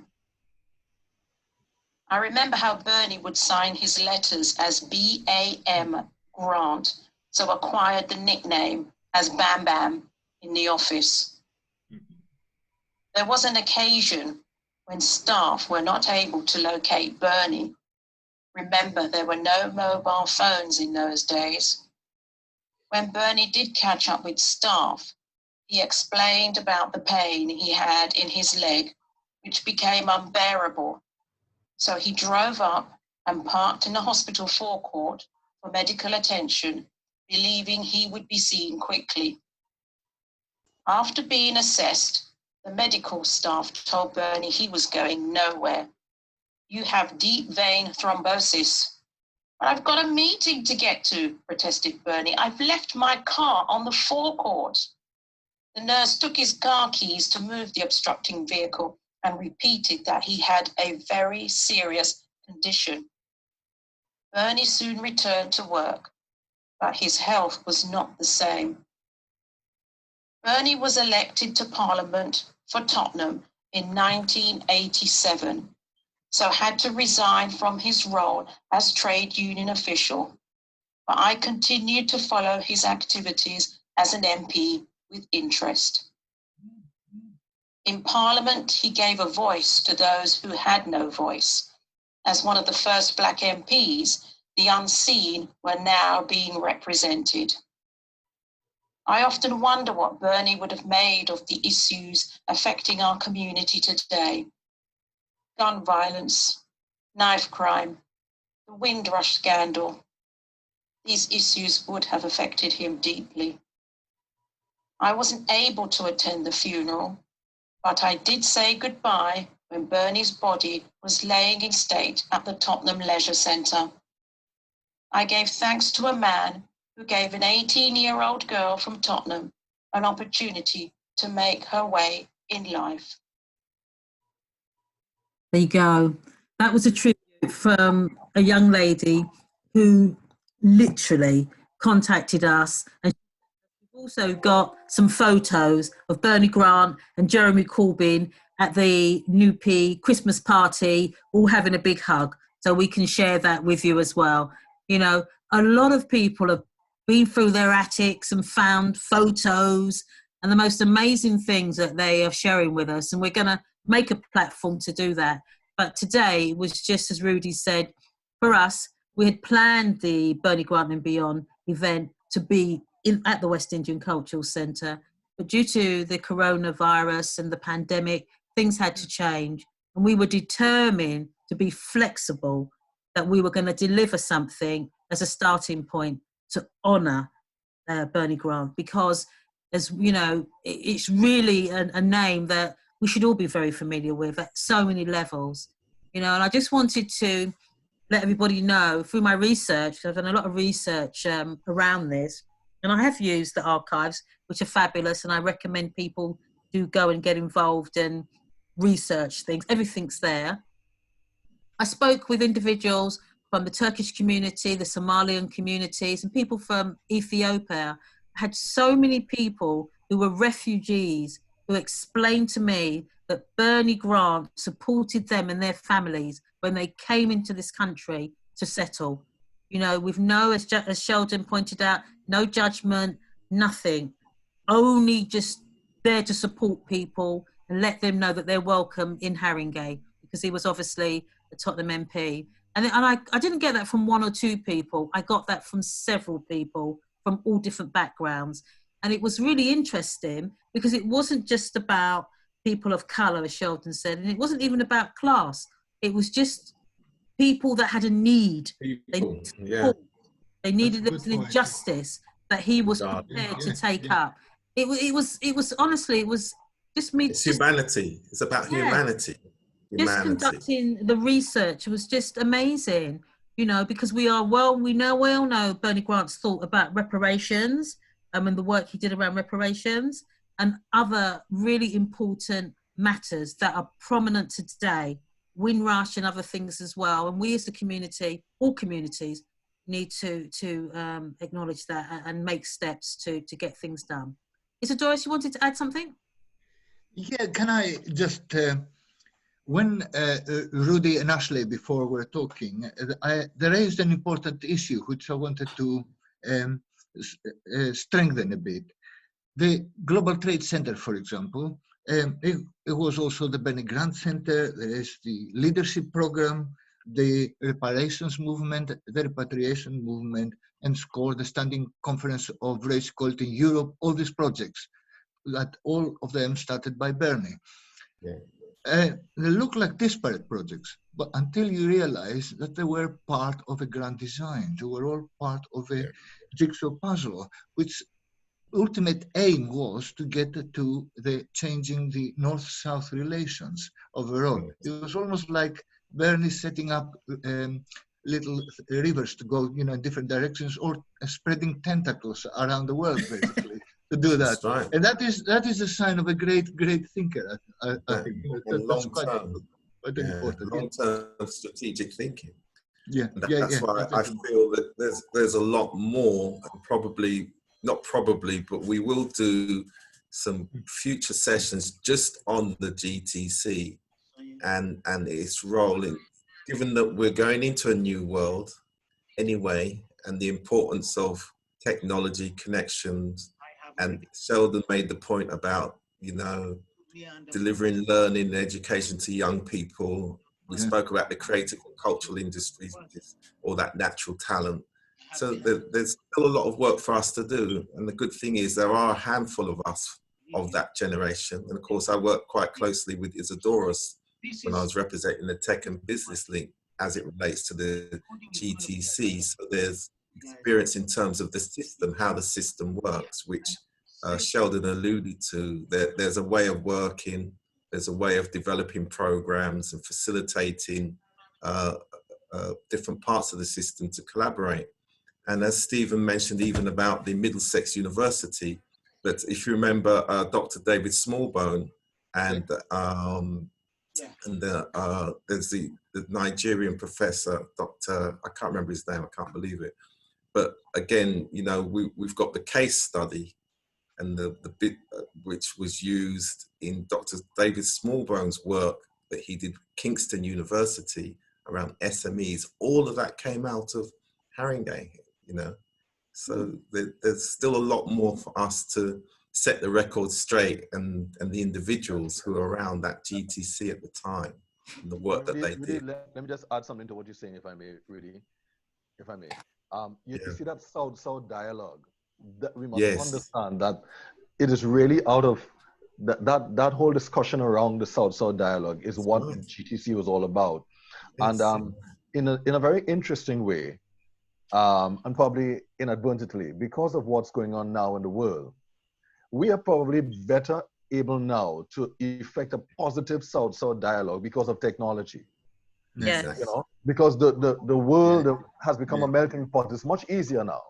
I remember how Bernie would sign his letters as B.A.M. Grant, so acquired the nickname as Bam Bam in the office. There was an occasion when staff were not able to locate Bernie. Remember, there were no mobile phones in those days. When Bernie did catch up with staff, he explained about the pain he had in his leg, which became unbearable. So he drove up and parked in the hospital forecourt for medical attention, believing he would be seen quickly. After being assessed, the medical staff told Bernie he was going nowhere. You have deep vein thrombosis. But I've got a meeting to get to, protested Bernie. I've left my car on the forecourt. The nurse took his car keys to move the obstructing vehicle and repeated that he had a very serious condition. Bernie soon returned to work, but his health was not the same. Bernie was elected to Parliament for Tottenham in 1987, so had to resign from his role as trade union official. But I continued to follow his activities as an MP with interest. In Parliament, he gave a voice to those who had no voice. As one of the first Black MPs, the unseen were now being represented. I often wonder what Bernie would have made of the issues affecting our community today. Gun violence, knife crime, the Windrush scandal. These issues would have affected him deeply. I wasn't able to attend the funeral, but I did say goodbye when Bernie's body was laying in state at the Tottenham Leisure Centre. I gave thanks to a man who gave an 18-year-old girl from Tottenham an opportunity to make her way in life. There you go. That was a tribute from a young lady who literally contacted us, and we've also got some photos of Bernie Grant and Jeremy Corbyn at the Newpie Christmas party, all having a big hug. So we can share that with you as well. You know, a lot of people have been through their attics and found photos and the most amazing things that they are sharing with us. And we're going to make a platform to do that. But today was just, as Rudy said, for us, we had planned the Bernie Grant and Beyond event to be at the West Indian Cultural Centre. But due to the coronavirus and the pandemic, things had to change. And we were determined to be flexible, that we were going to deliver something as a starting point to honour Bernie Grant, because, as you know, it's really a name that we should all be very familiar with at so many levels. You know, and I just wanted to let everybody know through my research, I've done a lot of research around this, and I have used the archives, which are fabulous, and I recommend people do go and get involved and research things. Everything's there. I spoke with individuals from the Turkish community, the Somalian communities, and people from Ethiopia. I had so many people who were refugees who explained to me that Bernie Grant supported them and their families when they came into this country to settle. You know, with no, as Sheldon pointed out, no judgment, nothing, only just there to support people and let them know that they're welcome in Haringey, because he was obviously a Tottenham MP. And I didn't get that from one or two people. I got that from several people from all different backgrounds. And it was really interesting because it wasn't just about people of colour, as Sheldon said, and it wasn't even about class. It was just people that had a need. People, They needed an injustice that he was prepared to take up. It was honestly, it was just me. It's humanity. It's about humanity. Just conducting the research was just amazing, you know, because we all know Bernie Grant's thought about reparations and the work he did around reparations and other really important matters that are prominent today, Windrush and other things as well. And we as the community, all communities, need to acknowledge that and make steps to get things done. Doris, you wanted to add something? Yeah, can I just, when Rudy and Ashley before were talking, they raised an important issue which I wanted to strengthen a bit. The Global Trade Center, for example, it was also the Bernie Grant Center. There is the leadership program, the reparations movement, the repatriation movement, and SCORE, the Standing Conference of Race Equality in Europe, all these projects, that all of them started by Bernie. They look like disparate projects, but until you realize that they were part of a grand design, they were all part of a jigsaw puzzle, which ultimate aim was to get to the changing the North-South relations overall. It was almost like Bernie setting up little rivers to go, in different directions, or spreading tentacles around the world, basically, to do that. Right. And that is a sign of a great thinker. I think that's quite important. Long-term strategic thinking. That's why I feel that there's a lot more, and but we will do some future sessions just on the GTC and its role in, given that we're going into a new world anyway, and the importance of technology connections. And Sheldon made the point about, delivering learning and education to young people. We spoke about the creative and cultural industries, which is all that natural talent. So there's still a lot of work for us to do. And the good thing is there are a handful of us of that generation. And of course, I work quite closely with Isidoros when I was representing the Tech and Business Link as it relates to the GTC. So there's experience in terms of the system, how the system works, which Sheldon alluded to. There's a way of working, there's a way of developing programs and facilitating different parts of the system to collaborate. And as Stephen mentioned, even about the Middlesex University, but if you remember Dr. David Smallbone and there's the Nigerian professor, Dr. I can't remember his name, I can't believe it. But again, we've got the case study and the bit which was used in Dr. David Smallbone's work that he did Kingston University around SMEs. All of that came out of Haringey, So there's still a lot more for us to set the record straight, and the individuals who are around that GTC at the time and the work that they did. Let me just add something to what you're saying, if I may, Rudy, if I may. You see that South-South dialogue, that we must understand that it is really out of that whole discussion around the South-South dialogue is what the GTC was all about. And in a very interesting way, and probably inadvertently, because of what's going on now in the world, we are probably better able now to effect a positive South-South dialogue because of technology. Yes. Because the world has become a melting pot. It's much easier now.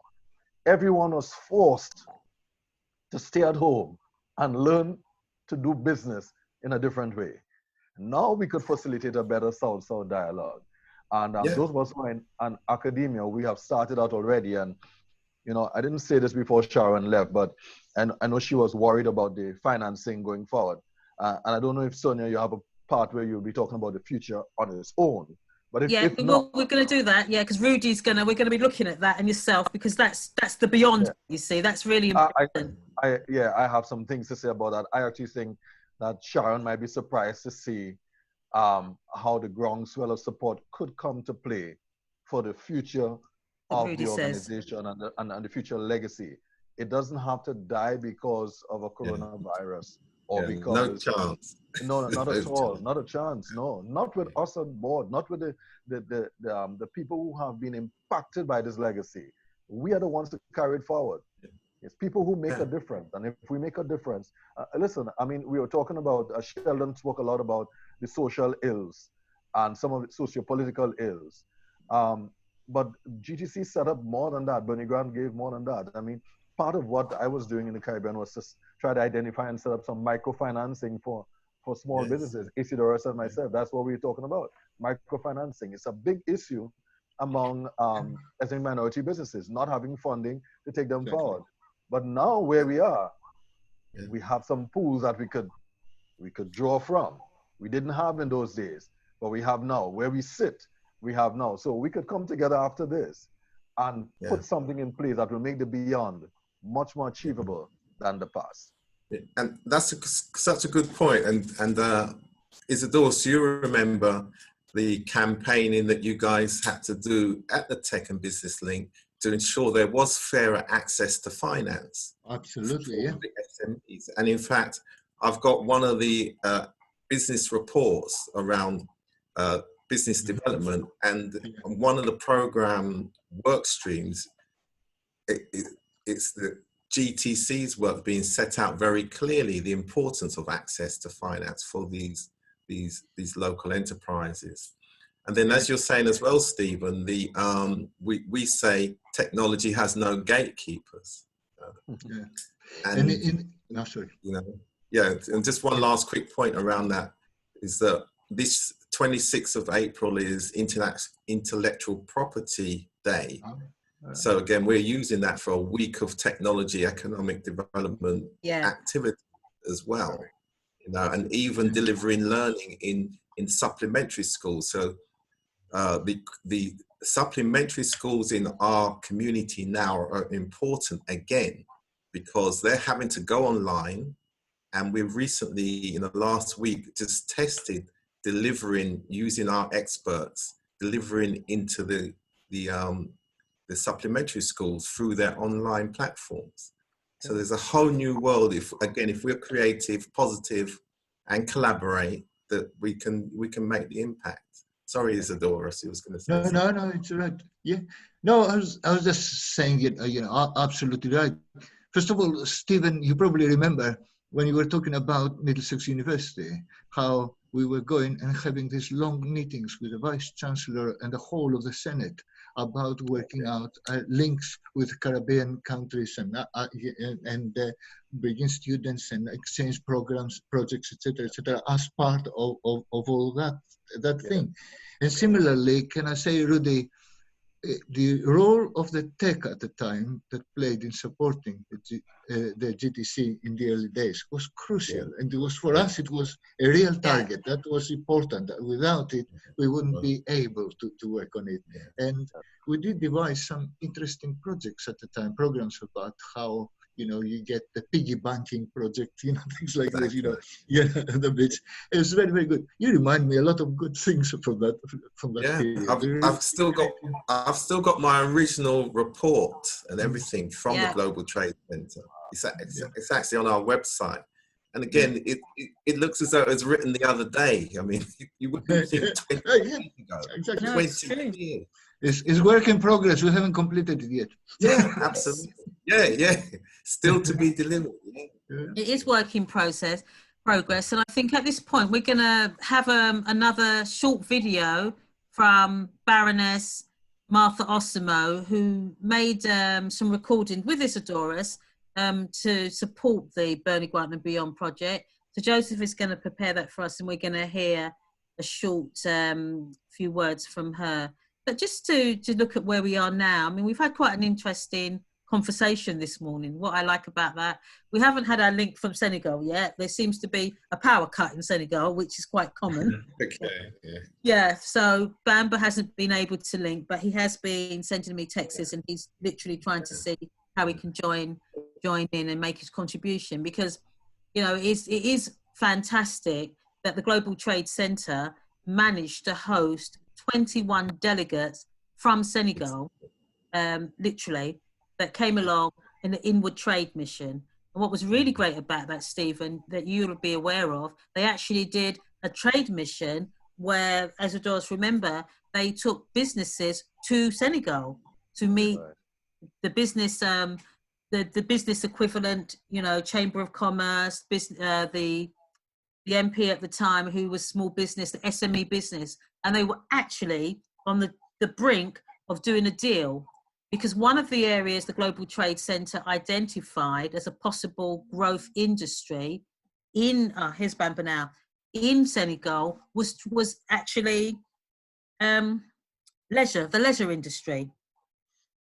Everyone was forced to stay at home and learn to do business in a different way. Now we could facilitate a better South-South dialogue. And those of us who are in academia, we have started out already. And, you know, I didn't say this before Sharon left, but I know she was worried about the financing going forward. And I don't know if, Sonia, you have a part where you'll be talking about the future on its own. But if not, we're going to do that, because Rudy's we're going to be looking at that and yourself, because that's the beyond, you see, that's really important. I have some things to say about that. I actually think that Sharon might be surprised to see how the groundswell of support could come to play for the future of the organization and the future legacy. It doesn't have to die because of a coronavirus or because no chance. No, not at all. Not a chance. No, not with us on board. Not with the people who have been impacted by this legacy. We are the ones to carry it forward. It's people who make a difference. And if we make a difference, listen, I mean, we were talking about, Sheldon spoke a lot about the social ills and some of the socio-political ills. But GTC set up more than that. Bernie Grant gave more than that. I mean, part of what I was doing in the Caribbean was to try to identify and set up some microfinancing for small businesses. Isidora and myself, that's what we were talking about. Microfinancing. It's a big issue among ethnic minority businesses, not having funding to take them forward. But now where we are, we have some pools that we could draw from. We didn't have in those days, but we have now. Where we sit, we have now. So we could come together after this and put something in place that will make the beyond much more achievable than the past. And that's such a good point. And Isidore, so you remember the campaigning that you guys had to do at the Tech and Business Link to ensure there was fairer access to finance. Absolutely, yeah. The SMEs. And in fact, I've got one of the business reports around business development, and one of the program work streams, it's the GTC's work being set out very clearly, the importance of access to finance for these local enterprises. And then, as you're saying as well, Stephen, we say technology has no gatekeepers. And and just one last quick point around that is that this 26th of April is Intellectual Property Day. So again, we're using that for a week of technology economic development activity as well, you know, and even delivering learning in supplementary schools. So the supplementary schools in our community now are important again, because they're having to go online, and we've recently, in the last week, just tested delivering, using our experts, delivering into the supplementary schools through their online platforms. So there's a whole new world. If we're creative, positive, and collaborate, that we can make the impact. Sorry, Isadora, she was going to say. No, it's right. Yeah, no, I was just saying it. You know, absolutely right. First of all, Stephen, you probably remember when you were talking about Middlesex University, how we were going and having these long meetings with the Vice Chancellor and the whole of the Senate about working out links with Caribbean countries and bringing students and exchange programs, projects, etc., as part of all that thing. And similarly, can I say, Rudy, the role of the tech at the time that played in supporting the GTC in the early days was crucial. And it was, for us, it was a real target. That was important. Without it, we wouldn't be able to work on it. And we did devise some interesting projects at the time, programs about how, you know, you get the piggy banking project, you know, things like this, you know, the bits. It was very, very good. You remind me a lot of good things from that period. I've still got my original report and everything from the Global Trade Center. It's actually on our website. And again, it looks as though it was written the other day. I mean, you wouldn't think 20 years ago. Exactly. 20 years. It's work in progress. We haven't completed it yet. Yeah, absolutely. Yeah. Still to be delivered. It is work in progress. And I think at this point, we're going to have another short video from Baroness Martha Osimo, who made some recordings with Isidorus to support the Bernie Grant and Beyond project. So Joseph is going to prepare that for us, and we're going to hear a short few words from her. But just to look at where we are now, I mean, we've had quite an interesting conversation this morning. What I like about that, we haven't had our link from Senegal yet. There seems to be a power cut in Senegal, which is quite common. Okay. Yeah, so Bamba hasn't been able to link, but he has been sending me texts, and he's literally trying to see how he can join in and make his contribution, because, you know, it is fantastic that the Global Trade Center managed to host 21 delegates from Senegal, literally, that came along in the inward trade mission. And what was really great about that, Stephen, that you'll be aware of, they actually did a trade mission where, as you does remember, they took businesses to Senegal to meet the business, the business equivalent, you know, Chamber of Commerce, the MP at the time, who was small business, the SME business, and they were actually on the brink of doing a deal, because one of the areas the Global Trade Center identified as a possible growth industry in here's Bamba now, in Senegal was actually the leisure industry,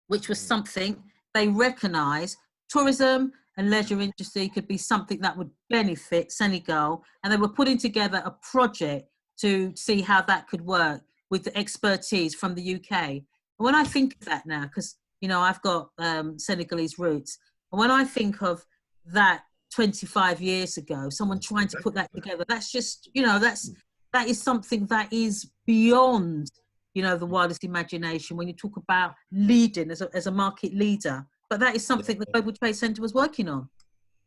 which was something they recognise. Tourism and leisure industry could be something that would benefit Senegal, and they were putting together a project to see how that could work with the expertise from the UK. And when I think of that now, because, you know, I've got Senegalese roots, and when I think of that 25 years ago, someone trying to put that together, that's just, you know, that is something that is beyond, you know, the wildest imagination when you talk about leading as a market leader. But that is something the Global Trade Center was working on.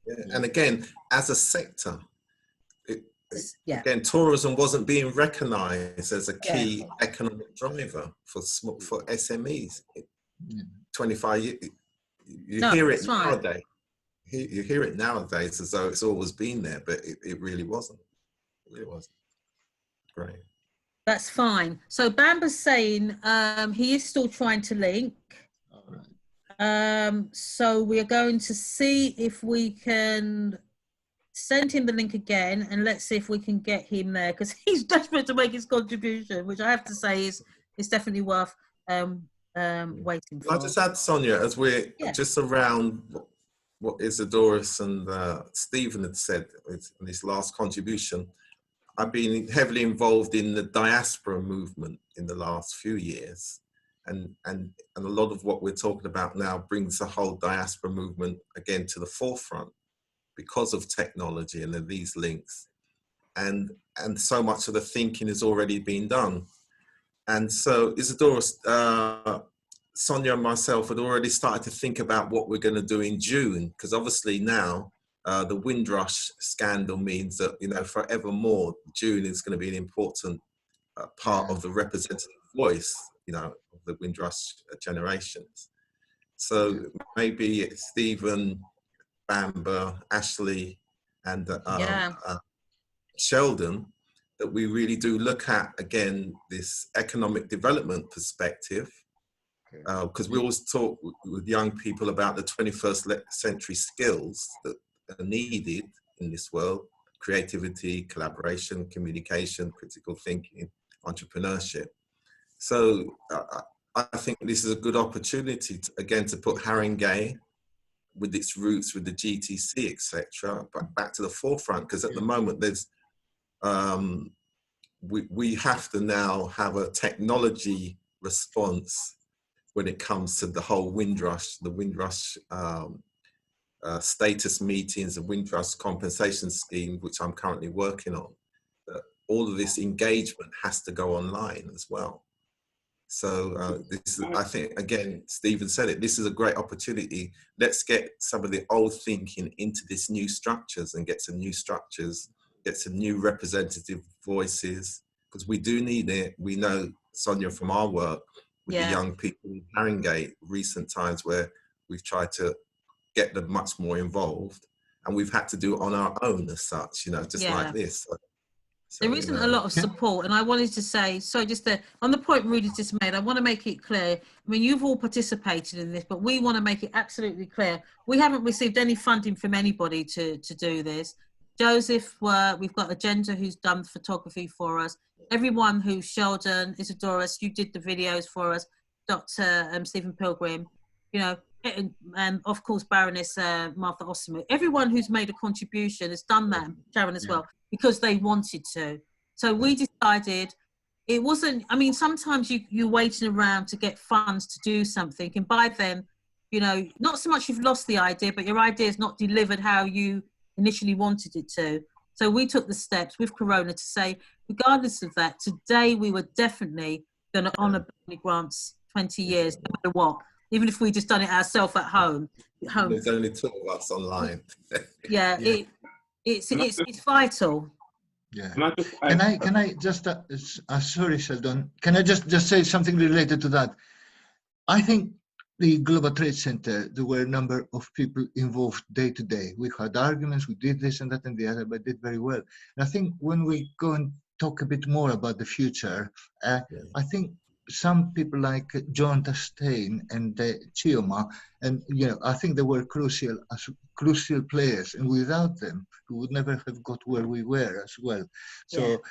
Yeah. And again, as a sector, again, tourism wasn't being recognised as a key economic driver for SMEs. 25 years, you hear it nowadays. You hear it nowadays as though it's always been there, but it really wasn't. It really wasn't. Great. That's fine. So Bamba's saying he is still trying to link. So we're going to see if we can send him the link again, and let's see if we can get him there, because he's desperate to make his contribution, which I have to say is definitely worth waiting for. I'll just add, Sonia, as we're just around what Isidoris and Stephen had said in this last contribution, I've been heavily involved in the diaspora movement in the last few years. And a lot of what we're talking about now brings the whole diaspora movement again to the forefront because of technology and these links. And so much of the thinking has already been done. And so Isadora, Sonia and myself had already started to think about what we're going to do in June, because obviously now the Windrush scandal means that, you know, forevermore, June is going to be an important part of the representative voice, you know, of the Windrush generations. So maybe it's Stephen, Bamba, Ashley, and Sheldon, that we really do look at, again, this economic development perspective, because we always talk with young people about the 21st century skills that are needed in this world: creativity, collaboration, communication, critical thinking, entrepreneurship. So I think this is a good opportunity to, again, to put Haringey with its roots with the GTC, etc., but back to the forefront, because at the moment there's we have to now have a technology response when it comes to the whole Windrush, the Windrush status meetings, the Windrush compensation scheme, which I'm currently working on. All of this engagement has to go online as well. So this is, I think, again, Stephen said it, this is a great opportunity. Let's get some of the old thinking into this new structures and get some new structures, get some new representative voices, because we do need it. We know, Sonia, from our work with the young people in Haringey, recent times where we've tried to get them much more involved, and we've had to do it on our own as such, you know, just like this. So, there isn't a lot of support, and I wanted to say, so just on the point Rudy just made, I want to make it clear. I mean, you've all participated in this, but we want to make it absolutely clear. We haven't received any funding from anybody to do this. Joseph, we've got Agenda who's done photography for us. Everyone who, Sheldon, Isidoris, you did the videos for us. Dr. Stephen Pilgrim, you know, and of course Baroness Martha Osamu. Everyone who's made a contribution has done that, Sharon as well, because they wanted to. So we decided it wasn't, I mean, sometimes you're waiting around to get funds to do something, and by then, you know, not so much you've lost the idea, but your idea is not delivered how you initially wanted it to. So we took the steps with Corona to say, regardless of that, today we were definitely going to honour Bernie Grant's 20 years, no matter what. Even if we just done it ourselves at home. There's only 2 of us online. Yeah, it's vital. Yeah. Can I just sorry, Sheldon. Can I just say something related to that? I think the Global Trade Center, there were a number of people involved day to day. We had arguments, we did this and that and the other, but did very well. And I think when we go and talk a bit more about the future, I think some people like John Tastain and Chioma, and you know, I think they were crucial players, and without them, we would never have got where we were as well. So.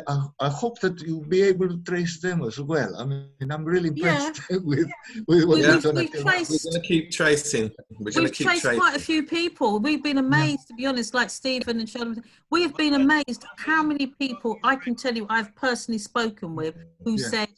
I hope that you'll be able to trace them as well. I mean, I'm really impressed with what you've done. We're going to keep tracing. We've traced quite a few people. We've been amazed, to be honest, like Stephen and Sheldon. We have been amazed how many people I can tell you I've personally spoken with who said,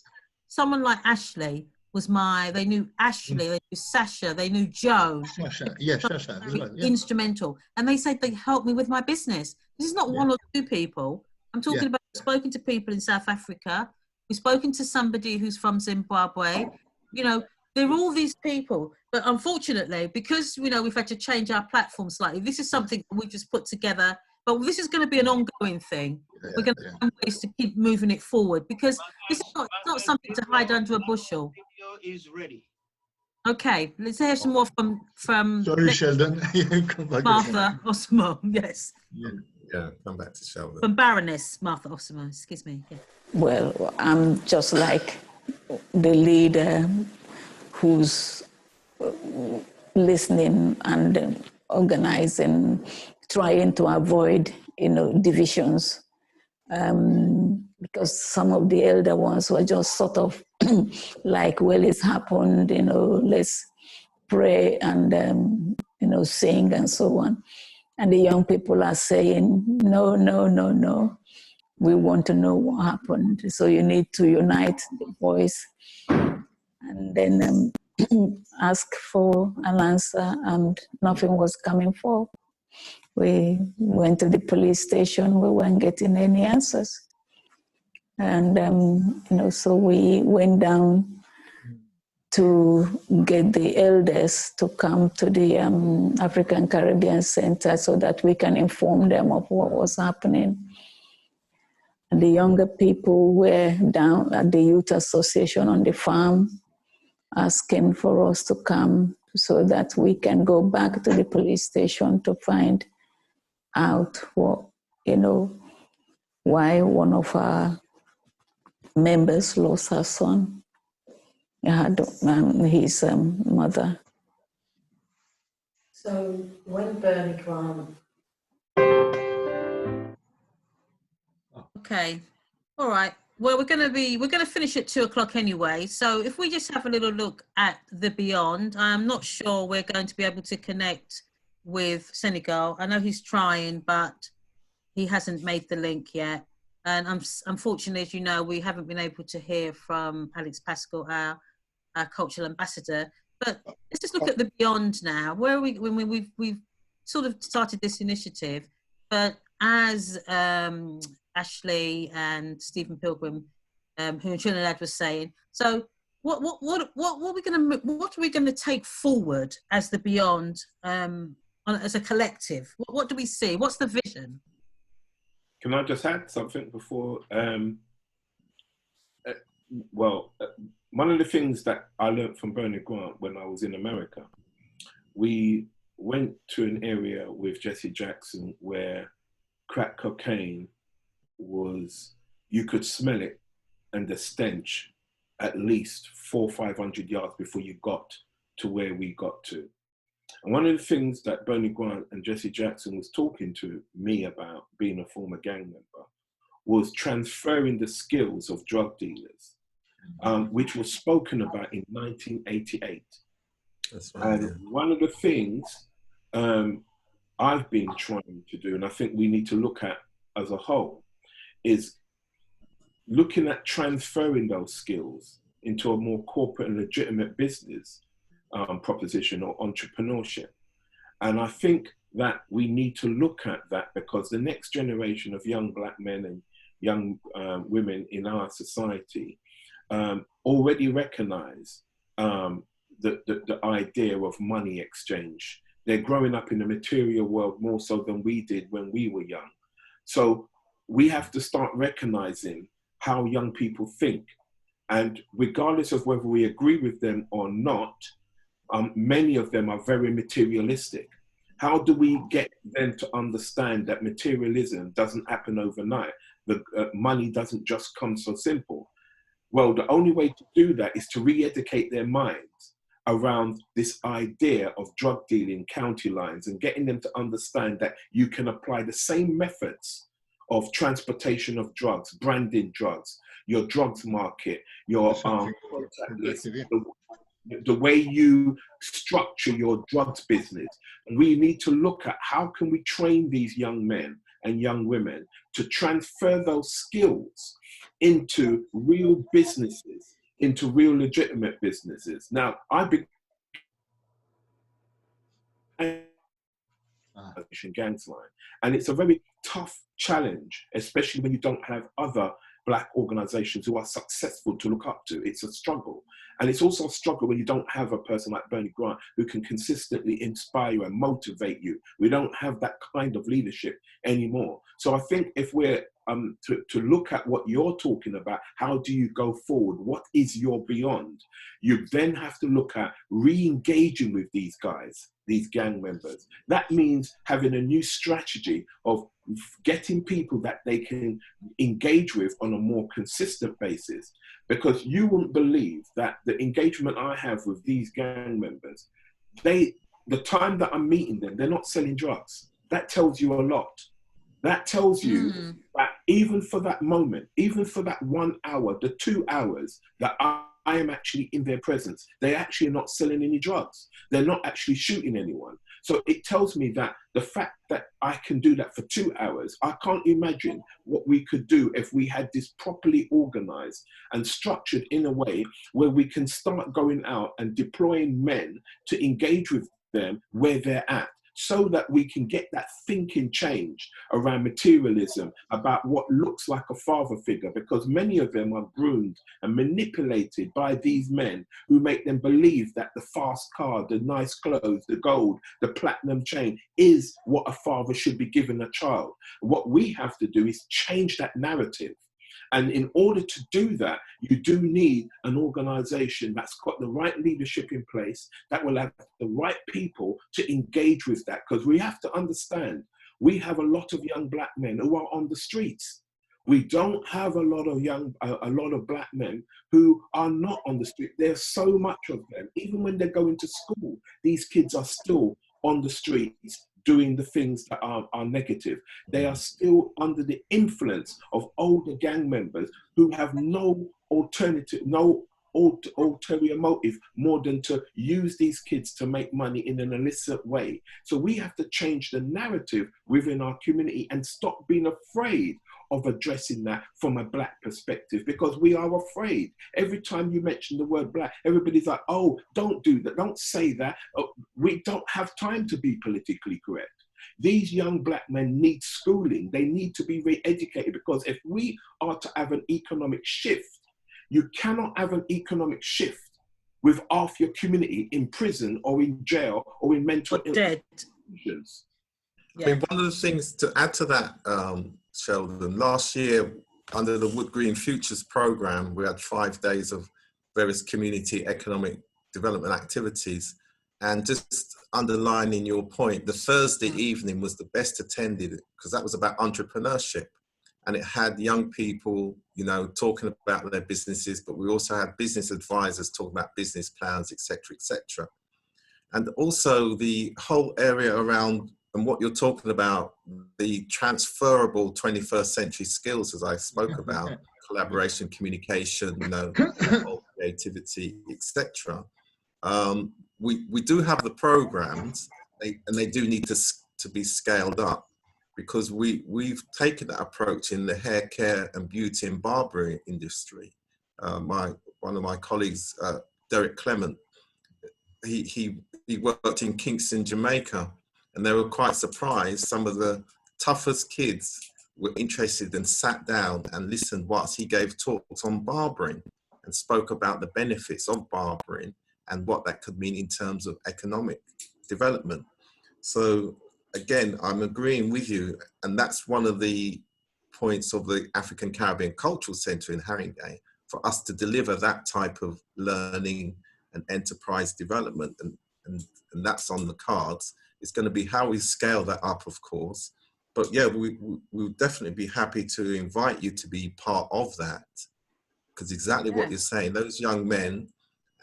someone like Ashley was they knew Ashley, they knew Sasha, they knew Joan. Sasha, Sasha as well. Instrumental. And they said they helped me with my business. This is not 1 or 2 people. I'm talking about spoken to people in South Africa. We've spoken to somebody who's from Zimbabwe. You know, there are all these people. But unfortunately, because, you know, we've had to change our platform slightly, this is something that we just put together. But this is going to be an ongoing thing. We're going to find ways to keep moving it forward, because this is not something to hide under a bushel. Video is ready. Okay, let's hear some more from sorry, Sheldon. Martha Osmo, yes. Yeah, come back to Sheldon. From Baroness Martha Osmo, excuse me. Yeah. Well, I'm just like the leader who's listening and organizing, trying to avoid, you know, divisions. Because some of the elder ones were just sort of like, well, it's happened, you know, let's pray and, you know, sing and so on. And the young people are saying, no, no, no, no. We want to know what happened. So you need to unite the voice and then ask for an answer, and nothing was coming forth. We went to the police station, we weren't getting any answers. And, you know, so we went down to get the elders to come to the African Caribbean Center so that we can inform them of what was happening. And the younger people were down at the Youth Association on the farm asking for us to come so that we can go back to the police station to find out what, you know, why one of our members lost her son. Had his mother. So when Bernie Grant. Okay, all right. Well, we're going to finish at 2 o'clock anyway. So if we just have a little look at the Beyond, I'm not sure we're going to be able to connect with Senegal. I know he's trying, but he hasn't made the link yet. And unfortunately, as you know, we haven't been able to hear from Alex Pascal, our cultural ambassador. But let's just look at the Beyond now. Where are we? When we've sort of started this initiative, but as Ashley and Stephen Pilgrim, who in Trinidad was saying, so what are we going to take forward as the Beyond, as a collective? What do we see? What's the vision? Can I just add something before? One of the things that I learned from Bernie Grant when I was in America, we went to an area with Jesse Jackson where crack cocaine was, you could smell it and the stench at least 400 or 500 yards before you got to where we got to. And one of the things that Bernie Grant and Jesse Jackson was talking to me about, being a former gang member, was transferring the skills of drug dealers, which was spoken about in 1988. That's right. And one of the things I've been trying to do, and I think we need to look at as a whole, is looking at transferring those skills into a more corporate and legitimate business proposition or entrepreneurship. And I think that we need to look at that, because the next generation of young black men and young women in our society already recognize the idea of money exchange. They're growing up in the material world more so than we did when we were young. So we have to start recognizing how young people think. And regardless of whether we agree with them or not, many of them are very materialistic. How do we get them to understand that materialism doesn't happen overnight? The money doesn't just come so simple. Well, the only way to do that is to re-educate their minds around this idea of drug dealing, county lines, and getting them to understand that you can apply the same methods of transportation of drugs, branding drugs, your drugs market, your contact list, the way you structure your drugs business. And we need to look at how can we train these young men and young women to transfer those skills into real businesses, into real legitimate businesses. Now, gangs line, and it's a very tough challenge, especially when you don't have other black organizations who are successful to look up to. It's a struggle. And it's also a struggle when you don't have a person like Bernie Grant who can consistently inspire and motivate you. We don't have that kind of leadership anymore. So I think if we're to look at what you're talking about, how do you go forward? What is your beyond? You then have to look at re-engaging with these guys, these gang members. That means having a new strategy of getting people that they can engage with on a more consistent basis. Because you wouldn't believe that the engagement I have with these gang members, the time that I'm meeting them, they're not selling drugs. That tells you a lot. That tells you that even for that moment, even for that 1 hour, the 2 hours that I am actually in their presence, they actually are not selling any drugs. They're not actually shooting anyone. So it tells me that the fact that I can do that for 2 hours, I can't imagine what we could do if we had this properly organized and structured in a way where we can start going out and deploying men to engage with them where they're at, so that we can get that thinking change around materialism, about what looks like a father figure, because many of them are groomed and manipulated by these men who make them believe that the fast car, the nice clothes, the gold, the platinum chain is what a father should be giving a child. What we have to do is change that narrative. And in order to do that, you do need an organization that's got the right leadership in place, that will have the right people to engage with that. Because we have to understand, we have a lot of young black men who are on the streets. We don't have a lot of black men who are not on the street. There's so much of them. Even when they're going to school, these kids are still on the streets doing the things that are negative. They are still under the influence of older gang members who have no alternative, no ulterior motive more than to use these kids to make money in an illicit way. So we have to change the narrative within our community and stop being afraid of addressing that from a black perspective, because we are afraid. Every time you mention the word black, everybody's like, oh, don't do that, don't say that. We don't have time to be politically correct. These young black men need schooling. They need to be re-educated, because if we are to have an economic shift, you cannot have an economic shift with half your community in prison or in jail or in mental dead. I mean, one of the things to add to that, Sheldon, last year under the Wood Green Futures program, we had 5 days of various community economic development activities. And just underlining your point, the Thursday evening was the best attended, because that was about entrepreneurship. And it had young people, you know, talking about their businesses, but we also had business advisors talking about business plans, et cetera, et cetera. And also the whole area around, and what you're talking about, the transferable 21st century skills, as I spoke about, collaboration, communication, you know, creativity, etc. We do have the programs, and they do need to be scaled up, because we've taken that approach in the hair care and beauty and barbering industry. One of my colleagues, Derek Clement, he worked in Kingston, Jamaica, and they were quite surprised. Some of the toughest kids were interested and sat down and listened whilst he gave talks on barbering and spoke about the benefits of barbering and what that could mean in terms of economic development. So again, I'm agreeing with you, and that's one of the points of the African Caribbean Cultural Centre in Haringey, for us to deliver that type of learning and enterprise development, and that's on the cards. It's going to be how we scale that up, of course. But yeah, we'll definitely be happy to invite you to be part of that, because exactly what you're saying, those young men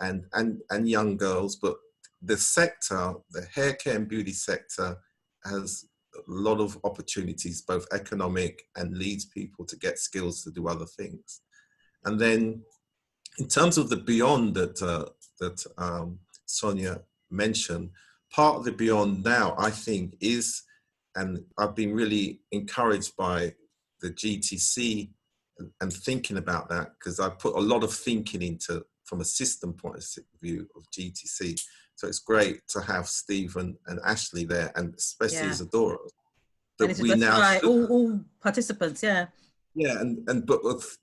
and young girls, but the sector, the hair care and beauty sector, has a lot of opportunities, both economic, and leads people to get skills to do other things. And then in terms of the beyond that Sonia mentioned, part of the beyond now, I think, is, and I've been really encouraged by the GTC and thinking about that, because I put a lot of thinking into, from a system point of view of GTC. So it's great to have Stephen and Ashley there, and especially Isadora. That we now right. all participants,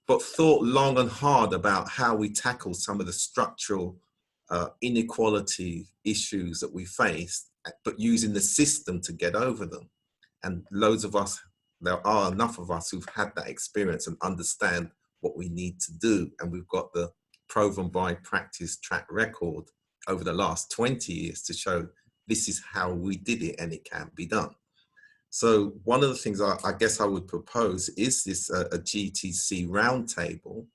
but thought long and hard about how we tackle some of the structural inequality issues that we face, but using the system to get over them. And loads of us, there are enough of us who've had that experience and understand what we need to do. And we've got the proven by practice track record over the last 20 years to show this is how we did it and it can be done. So one of the things I guess I would propose is this a GTC roundtable,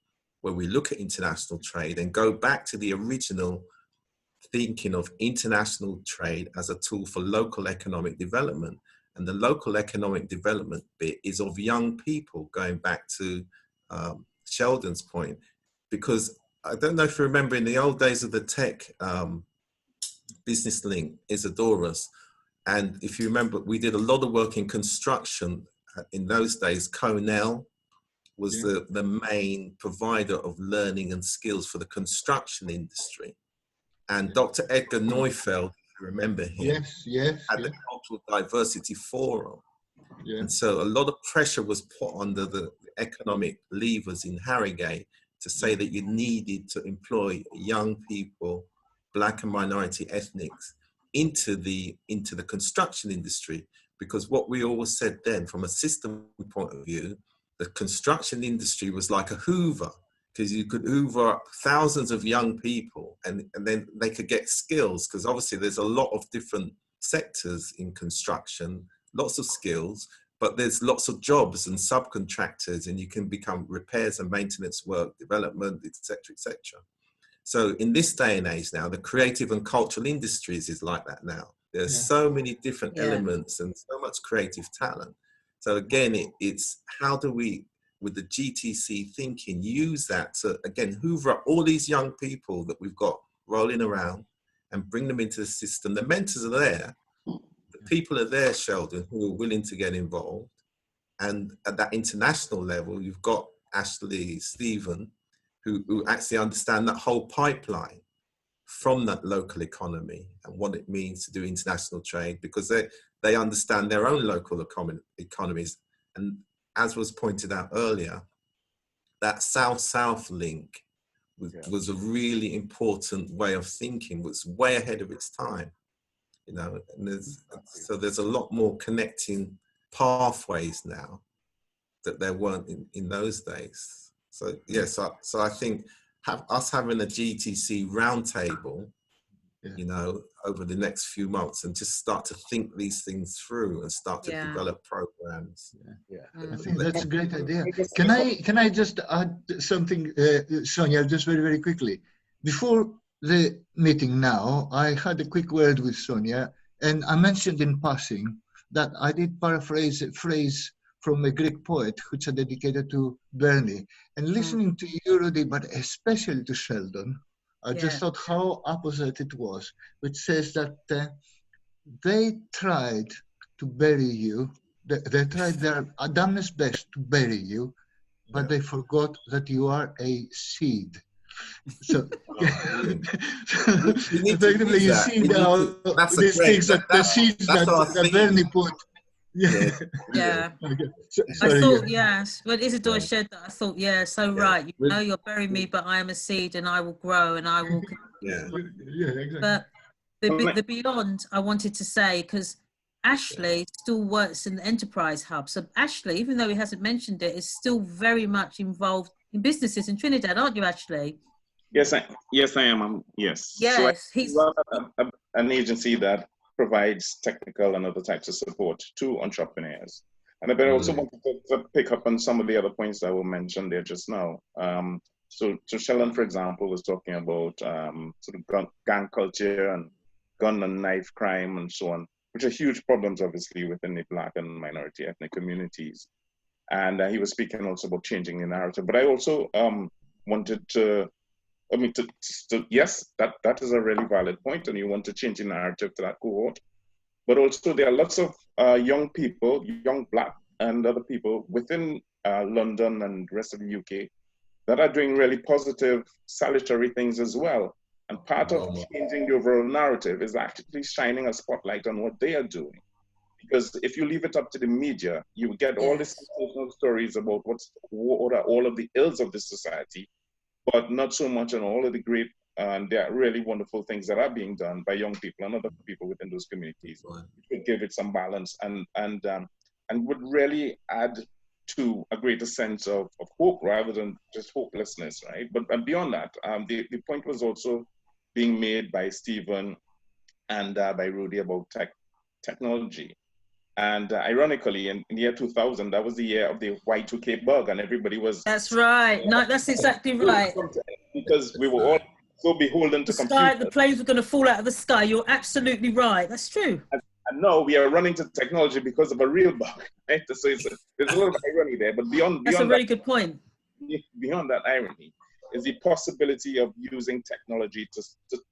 where we look at international trade and go back to the original thinking of international trade as a tool for local economic development. And the local economic development bit is of young people, going back to Sheldon's point, because I don't know if you remember in the old days of the tech business link, Isadora's, and if you remember, we did a lot of work in construction. In those days, Cornell was the main provider of learning and skills for the construction industry. And Dr. Edgar Neufeld, if you remember him, had the Cultural Diversity Forum. And so a lot of pressure was put under the economic levers in Harrogate to say that you needed to employ young people, Black and minority ethnics, into the construction industry, because what we always said then, from a system point of view, the construction industry was like a Hoover, because you could hoover up thousands of young people, and then they could get skills, because obviously there's a lot of different sectors in construction, lots of skills, but there's lots of jobs and subcontractors, and you can become repairs and maintenance work, development, etc., etc. So in this day and age now, the creative and cultural industries is like that now. There's so many different elements and so much creative talent. So again, it's how do we, with the GTC thinking, use that to, again, hoover up all these young people that we've got rolling around and bring them into the system. The mentors are there. The people are there, Sheldon, who are willing to get involved. And at that international level, you've got Ashley, Stephen, who actually understand that whole pipeline from that local economy and what it means to do international trade, because they understand their own local economies. And as was pointed out earlier, that South-South link was a really important way of thinking, was way ahead of its time. You know, and there's a lot more connecting pathways now that there weren't in those days. So yes, so I think us having a GTC roundtable, you know, over the next few months, and just start to think these things through and start to develop programs. I think that's a great idea. Can I just add something, Sonia, just very, very quickly? Before the meeting now, I had a quick word with Sonia, and I mentioned in passing that I did paraphrase a phrase from a Greek poet which I dedicated to Bernie. And listening to you, Rudy, but especially to Sheldon, I just thought how opposite it was, which says that they tried to bury you. They tried their damnedest best to bury you, but they forgot that you are a seed. So, effectively, you see now these things that the seeds that Bernie put. Yeah. Okay. I Sorry. thought, yes, when Isidore shared that, I thought, yeah, so right. You know, you'll bury me, but I am a seed and I will grow and I will. Exactly. But the beyond, I wanted to say, because Ashley still works in the Enterprise Hub. So Ashley, even though he hasn't mentioned it, is still very much involved in businesses in Trinidad, aren't you, Ashley? Yes, I am. Yes. Yes, so he's an agency that provides technical and other types of support to entrepreneurs. And I also wanted to pick up on some of the other points that were mentioned there just now. So Sheldon, for example, was talking about sort of gang culture and gun and knife crime and so on, which are huge problems, obviously, within the Black and minority ethnic communities. And he was speaking also about changing the narrative. But I also wanted to, yes, that is a really valid point, and you want to change the narrative to that cohort. But also there are lots of young people, young Black and other people within London and the rest of the UK that are doing really positive, salutary things as well. And part of changing the overall narrative is actually shining a spotlight on what they are doing. Because if you leave it up to the media, you get all these sensational stories about what are all of the ills of this society, but not so much on all of the great and there are really wonderful things that are being done by young people and other people within those communities, which would give it some balance and would really add to a greater sense of hope rather than just hopelessness, right? But beyond that, the point was also being made by Stephen and by Rudy about technology. And ironically, in the year 2000, that was the year of the Y2K bug, and everybody was... That's right. No, that's exactly right. Because we were all so beholden to computers. The planes were going to fall out of the sky. You're absolutely right. That's true. And now we are running to technology because of a real bug, right? So there's a little irony there, but beyond that's a very good point. Beyond that irony is the possibility of using technology to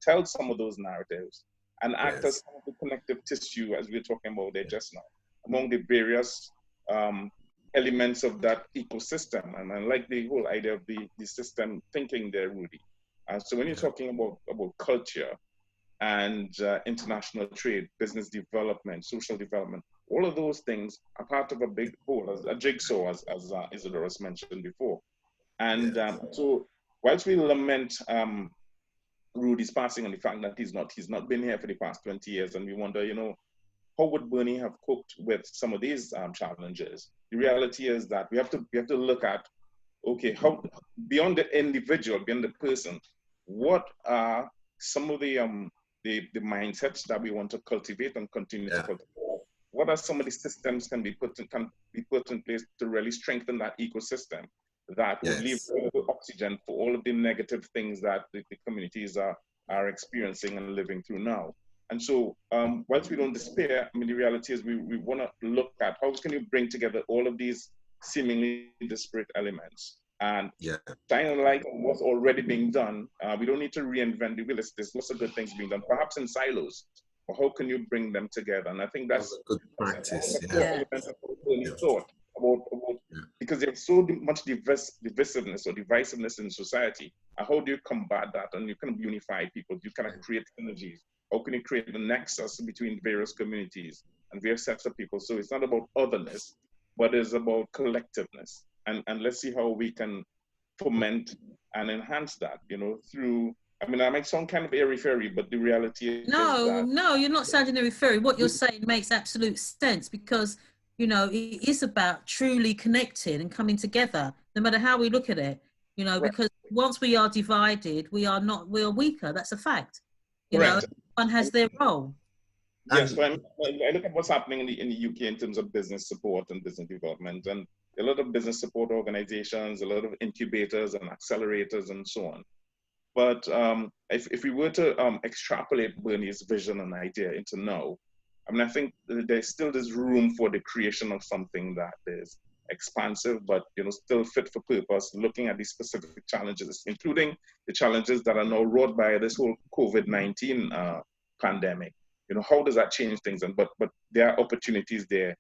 tell some of those narratives and act as some of the connective tissue, as we were talking about there just now, among the various elements of that ecosystem. And I like the whole idea of the system thinking there, Rudy. So when you're talking about culture and international trade, business development, social development, all of those things are part of a big whole, a jigsaw, as Isidore has mentioned before. And so whilst we lament Rudy's passing and the fact that he's not been here for the past 20 years, and we wonder, how would Bernie have coped with some of these challenges? The reality is that we have to look at, okay, how beyond the individual, beyond the person, what are some of the mindsets that we want to cultivate and continue to cultivate? What are some of the systems can be put in place to really strengthen that ecosystem that would leave oxygen for all of the negative things that the communities are experiencing and living through now? And so, whilst we don't despair, I mean, the reality is we want to look at how can you bring together all of these seemingly disparate elements and shine a light on what's already being done. We don't need to reinvent the wheel. There's lots of good things being done, perhaps in silos, but how can you bring them together? And I think that's a good practice. Because there's so much divisiveness or divisiveness in society. How do you combat that? And you kind of unify people. You kind of create synergies. How can you create the nexus between various communities and various sets of people? So it's not about otherness, but it's about collectiveness. And let's see how we can foment and enhance that, through, I mean, I might sound kind of airy-fairy, but the reality is No, you're not sounding airy-fairy. What you're saying makes absolute sense because, it is about truly connecting and coming together, no matter how we look at it, because once we are divided, we are weaker. That's a fact. Everyone has their role. Yes, I look at what's happening in the UK in terms of business support and business development, and a lot of business support organizations, a lot of incubators and accelerators and so on. But if we were to extrapolate Bernie's vision and idea into now, I mean, I think there's still this room for the creation of something that is expansive, but still fit for purpose, looking at these specific challenges, including the challenges that are now wrought by this whole COVID-19 pandemic. How does that change things? But there are opportunities there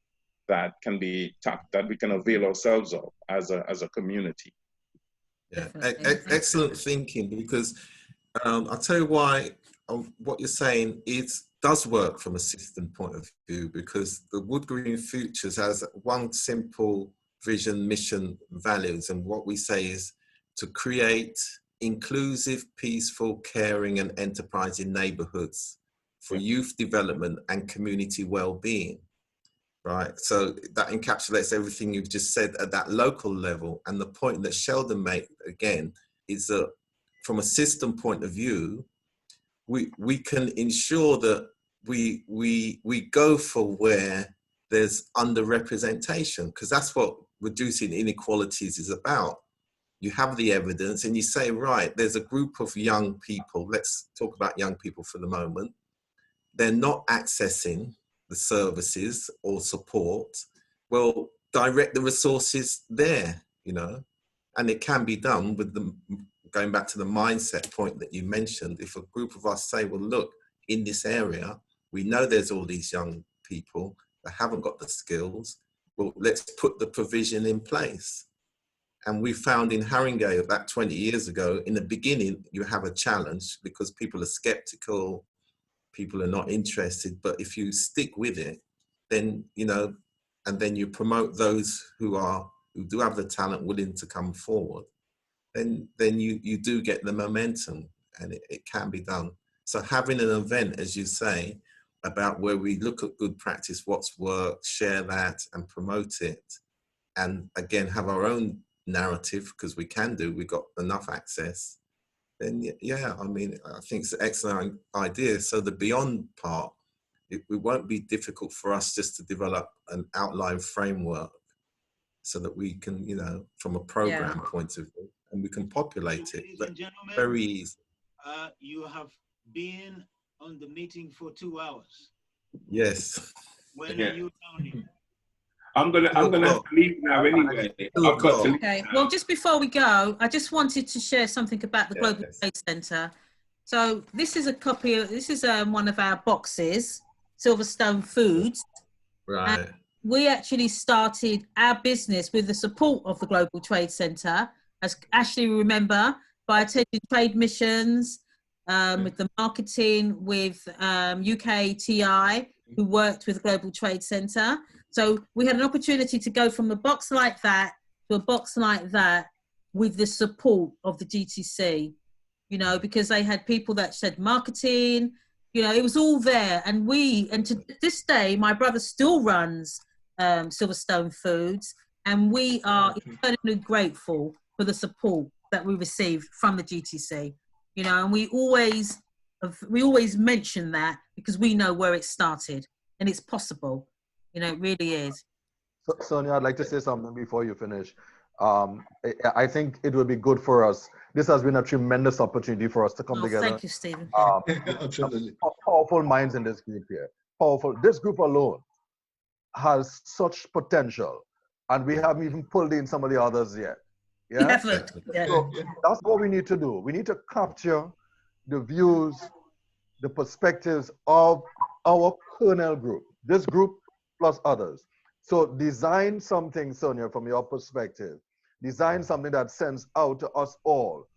that can be tapped, that we can avail ourselves of as a community. Yeah, excellent thinking, because I'll tell you why what you're saying does work from a system point of view, because the Wood Green Futures has one simple vision, mission, values, and what we say is to create inclusive, peaceful, caring and enterprising neighborhoods for youth development and community well-being. Right, so that encapsulates everything you've just said at that local level. And the point that Sheldon made again is that from a system point of view, we can ensure that we go for where there's underrepresentation, because that's what reducing inequalities is about. You have the evidence and you say, right, there's a group of young people, let's talk about young people for the moment, they're not accessing the services or support. Well, direct the resources there, and it can be done with going back to the mindset point that you mentioned. If a group of us say, well, look, in this area, we know there's all these young people that haven't got the skills. Well, let's put the provision in place. And we found in Haringey about 20 years ago, in the beginning, you have a challenge because people are skeptical, people are not interested. But if you stick with it, then, and then you promote those who do have the talent willing to come forward, then you do get the momentum, and it can be done. So having an event, as you say, about where we look at good practice, what's worked, share that and promote it. And again, have our own narrative, because we've got enough access. Then yeah, I mean, I think it's an excellent idea. So the beyond part, it won't be difficult for us just to develop an outline framework so that we can, from a program point of view, and we can populate it. Ladies and gentlemen, very easy. You have been on the meeting for 2 hours. Yes. When are you counting? I'm gonna have to leave now anyway. I've got to leave. Okay. Well, just before we go, I just wanted to share something about the Global Trade Centre. So this is a copy of, this is one of our boxes, Silverstone Foods. Right. And we actually started our business with the support of the Global Trade Centre, as Ashley will remember, by attending trade missions, with the marketing, with UKTI, who worked with the Global Trade Centre. So we had an opportunity to go from a box like that to a box like that with the support of the GTC, because they had people that said marketing, it was all there. And to this day, my brother still runs Silverstone Foods, and we are eternally grateful for the support that we received from the GTC, and we always mention that because we know where it started and it's possible. It really is. So, Sonia, I'd like to say something before you finish. I think it would be good for us. This has been a tremendous opportunity for us to come together. Thank you, Stephen. Absolutely. Powerful minds in this group here. Powerful. This group alone has such potential, and we haven't even pulled in some of the others yet. Yeah. So that's what we need to do. We need to capture the views, the perspectives of our kernel group. This group plus others. So design something, Sonia, from your perspective. Design something that sends out to us all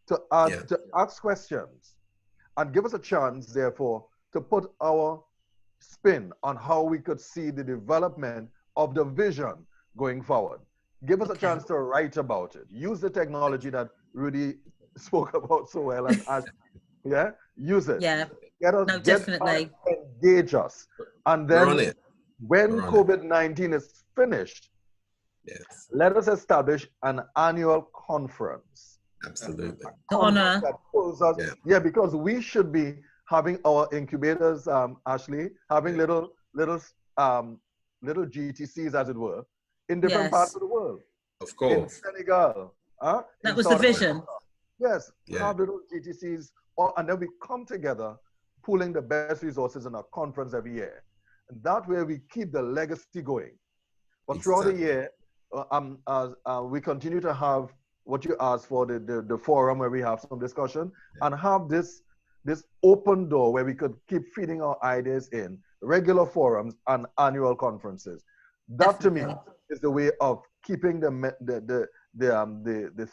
to ask questions and give us a chance, therefore, to put our spin on how we could see the development of the vision going forward. Give us a chance to write about it. Use the technology that Rudy spoke about so well, and use it. Yeah. Definitely. Engage us. And then when COVID-19 is finished, let us establish an annual conference. Absolutely. Honor. That pulls us, because we should be having our incubators, Ashley, having little GTCs, as it were, in different parts of the world. Of course. In Senegal. That was the vision. Yes, have little GTCs, and then we come together, pooling the best resources in a conference every year. And that way we keep the legacy going. But throughout the year, we continue to have what you asked for, the forum where we have some discussion, and have this open door where we could keep feeding our ideas in regular forums and annual conferences. That to me is the way of keeping the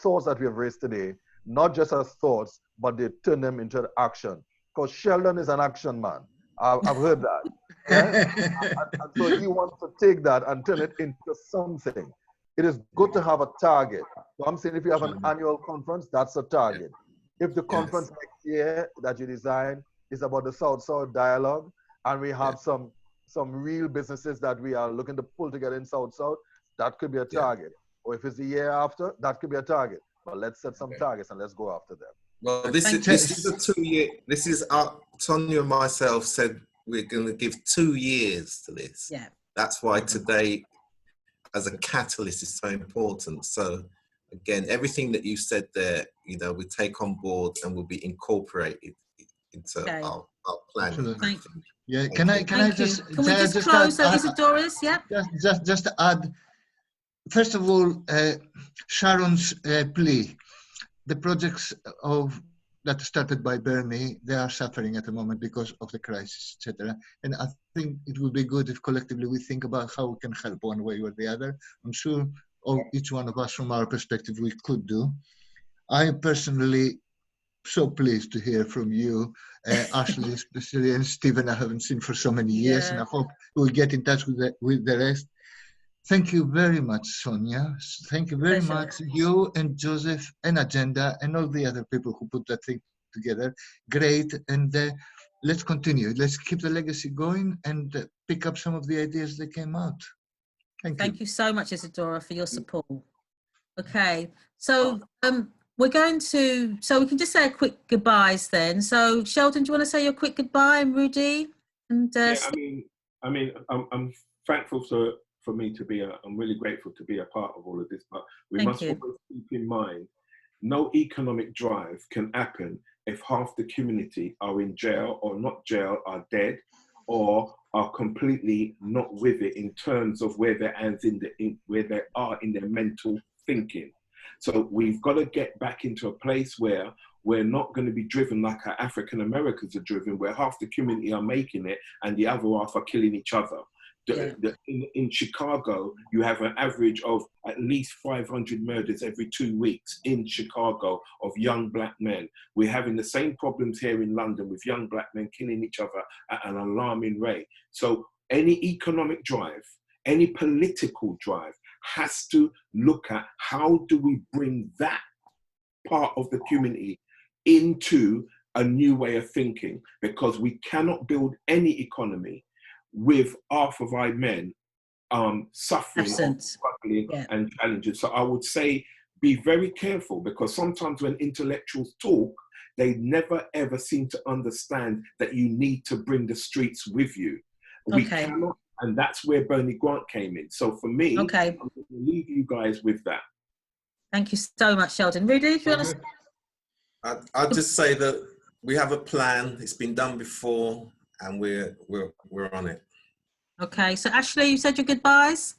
thoughts that we have raised today, not just as thoughts, but they turn them into action. Because Sheldon is an action man. I've heard that. And so he wants to take that and turn it into something. It is good to have a target. So I'm saying if you have an annual conference, that's a target. If the conference next year that you design is about the South-South dialogue, and we have some real businesses that we are looking to pull together in South-South, that could be a target. Or if it's the year after, that could be a target. But let's set some targets and let's go after them. Well, this is a 2 year. This is Tonya and myself said we're going to give 2 years to this. Yeah. That's why today, as a catalyst, is so important. So, again, everything that you said there, you know, we take on board and will be incorporated into our planning. Thank you. Yeah. Can I just close? Is it Doris? Yeah. Just to add. First of all, Sharon's plea. The projects that started by Bernie, they are suffering at the moment because of the crisis, etc. And I think it would be good if collectively we think about how we can help one way or the other. I'm sure each one of us, from our perspective, we could do. I personally so pleased to hear from you, Ashley especially, and Stephen I haven't seen for so many years, and I hope we'll get in touch with the rest. Thank you very much, Sonia. Thank you very much, you and Joseph and Agenda and all the other people who put that thing together. Great, and let's continue. Let's keep the legacy going and pick up some of the ideas that came out. Thank you so much, Isadora, for your support. Okay, so we're going to, so we can just say a quick goodbyes then. So Sheldon, do you want to say your quick goodbye, and Rudy? And I mean, I'm thankful for me to be I'm really grateful to be a part of all of this, but we must always keep in mind, no economic drive can happen if half the community are in jail or not jail, are dead, or are completely not with it in terms of where their hands where they are in their mental thinking. So we've got to get back into a place where we're not going to be driven like our African Americans are driven, where half the community are making it and the other half are killing each other. In Chicago, you have an average of at least 500 murders every 2 weeks in Chicago of young black men. We're having the same problems here in London with young black men killing each other at an alarming rate. So any economic drive, any political drive has to look at how do we bring that part of the community into a new way of thinking, because we cannot build any economy with half of our men suffering, struggling and challenges. So I would say be very careful, because sometimes when intellectuals talk, they never ever seem to understand that you need to bring the streets with you. We cannot, and that's where Bernie Grant came in. So for me, I'm going to leave you guys with that. Thank you so much, Sheldon. Rudy, if you want to... I'll just say that we have a plan. It's been done before, and we're on it. Okay, so Ashley, you said your goodbyes?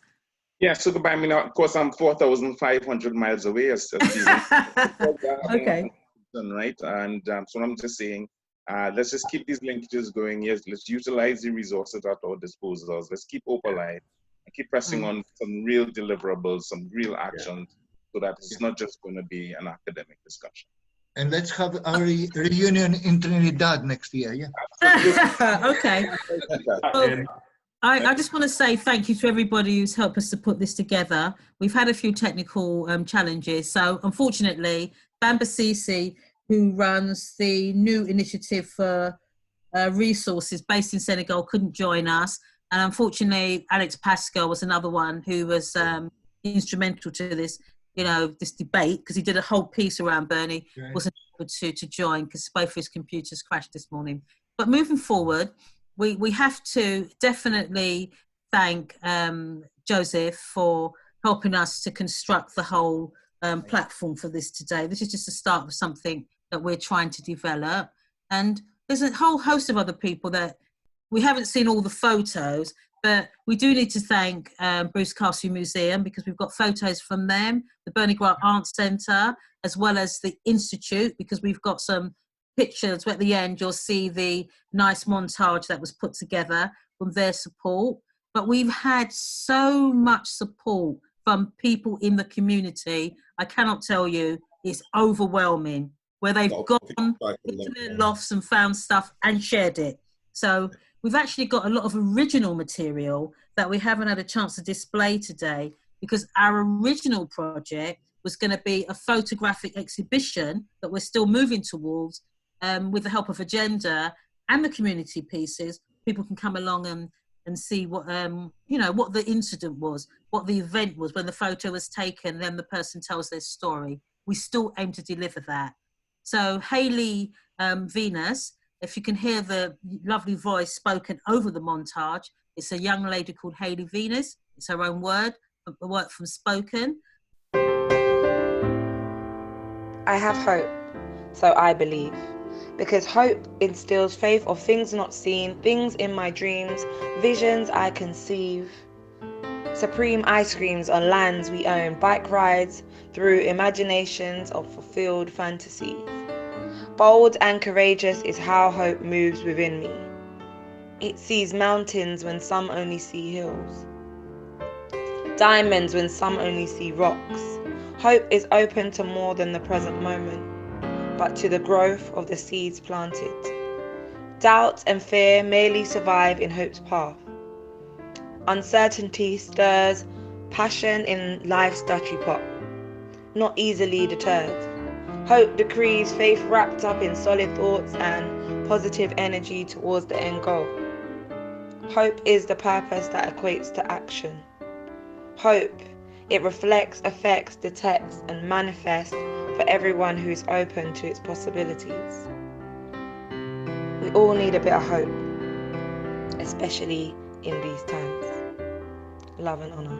Yeah, so goodbye. I mean, of course, I'm 4,500 miles away. Okay. Right, and so I'm just saying, let's just keep these linkages going. Yes, let's utilize the resources at our disposal. Let's keep Hope alive and keep pressing on some real deliverables, some real actions, so that it's not just going to be an academic discussion. And let's have our reunion in Trinidad next year, Okay. Well, I just want to say thank you to everybody who's helped us to put this together. We've had a few technical challenges. So unfortunately, Bamba Sisi, who runs the new initiative for resources based in Senegal, couldn't join us. And unfortunately, Alex Pascal was another one who was instrumental to this, this debate, because he did a whole piece around Bernie, wasn't able to join because both his computers crashed this morning. But moving forward, we have to definitely thank Joseph for helping us to construct the whole platform for this today. This is just the start of something that we're trying to develop. And there's a whole host of other people that we haven't seen all the photos, but we do need to thank Bruce Castle Museum, because we've got photos from them, the Bernie Grant Arts Centre, as well as the Institute, because we've got some pictures where at the end you'll see the nice montage that was put together from their support. But we've had so much support from people in the community. I cannot tell you, it's overwhelming, where they've gone into their lofts and found stuff and shared it. So we've actually got a lot of original material that we haven't had a chance to display today, because our original project was going to be a photographic exhibition that we're still moving towards, with the help of Agenda and the community pieces. People can come along and see what, what the incident was, what the event was when the photo was taken, then the person tells their story. We still aim to deliver that. So Hayley Venus, if you can hear the lovely voice spoken over the montage, it's a young lady called Hayley Venus. It's her own word, a work from Spoken. I have hope, so I believe. Because hope instills faith of things not seen, things in my dreams, visions I conceive. Supreme ice creams on lands we own, bike rides through imaginations of fulfilled fantasies. Bold and courageous is how hope moves within me. It sees mountains when some only see hills, diamonds when some only see rocks. Hope is open to more than the present moment, but to the growth of the seeds planted. Doubt and fear merely survive in hope's path. Uncertainty stirs passion in life's dirty pot, not easily deterred. Hope decrees faith wrapped up in solid thoughts and positive energy towards the end goal. Hope is the purpose that equates to action. Hope, it reflects, affects, detects, and manifests for everyone who is open to its possibilities. We all need a bit of hope, especially in these times. Love and honor.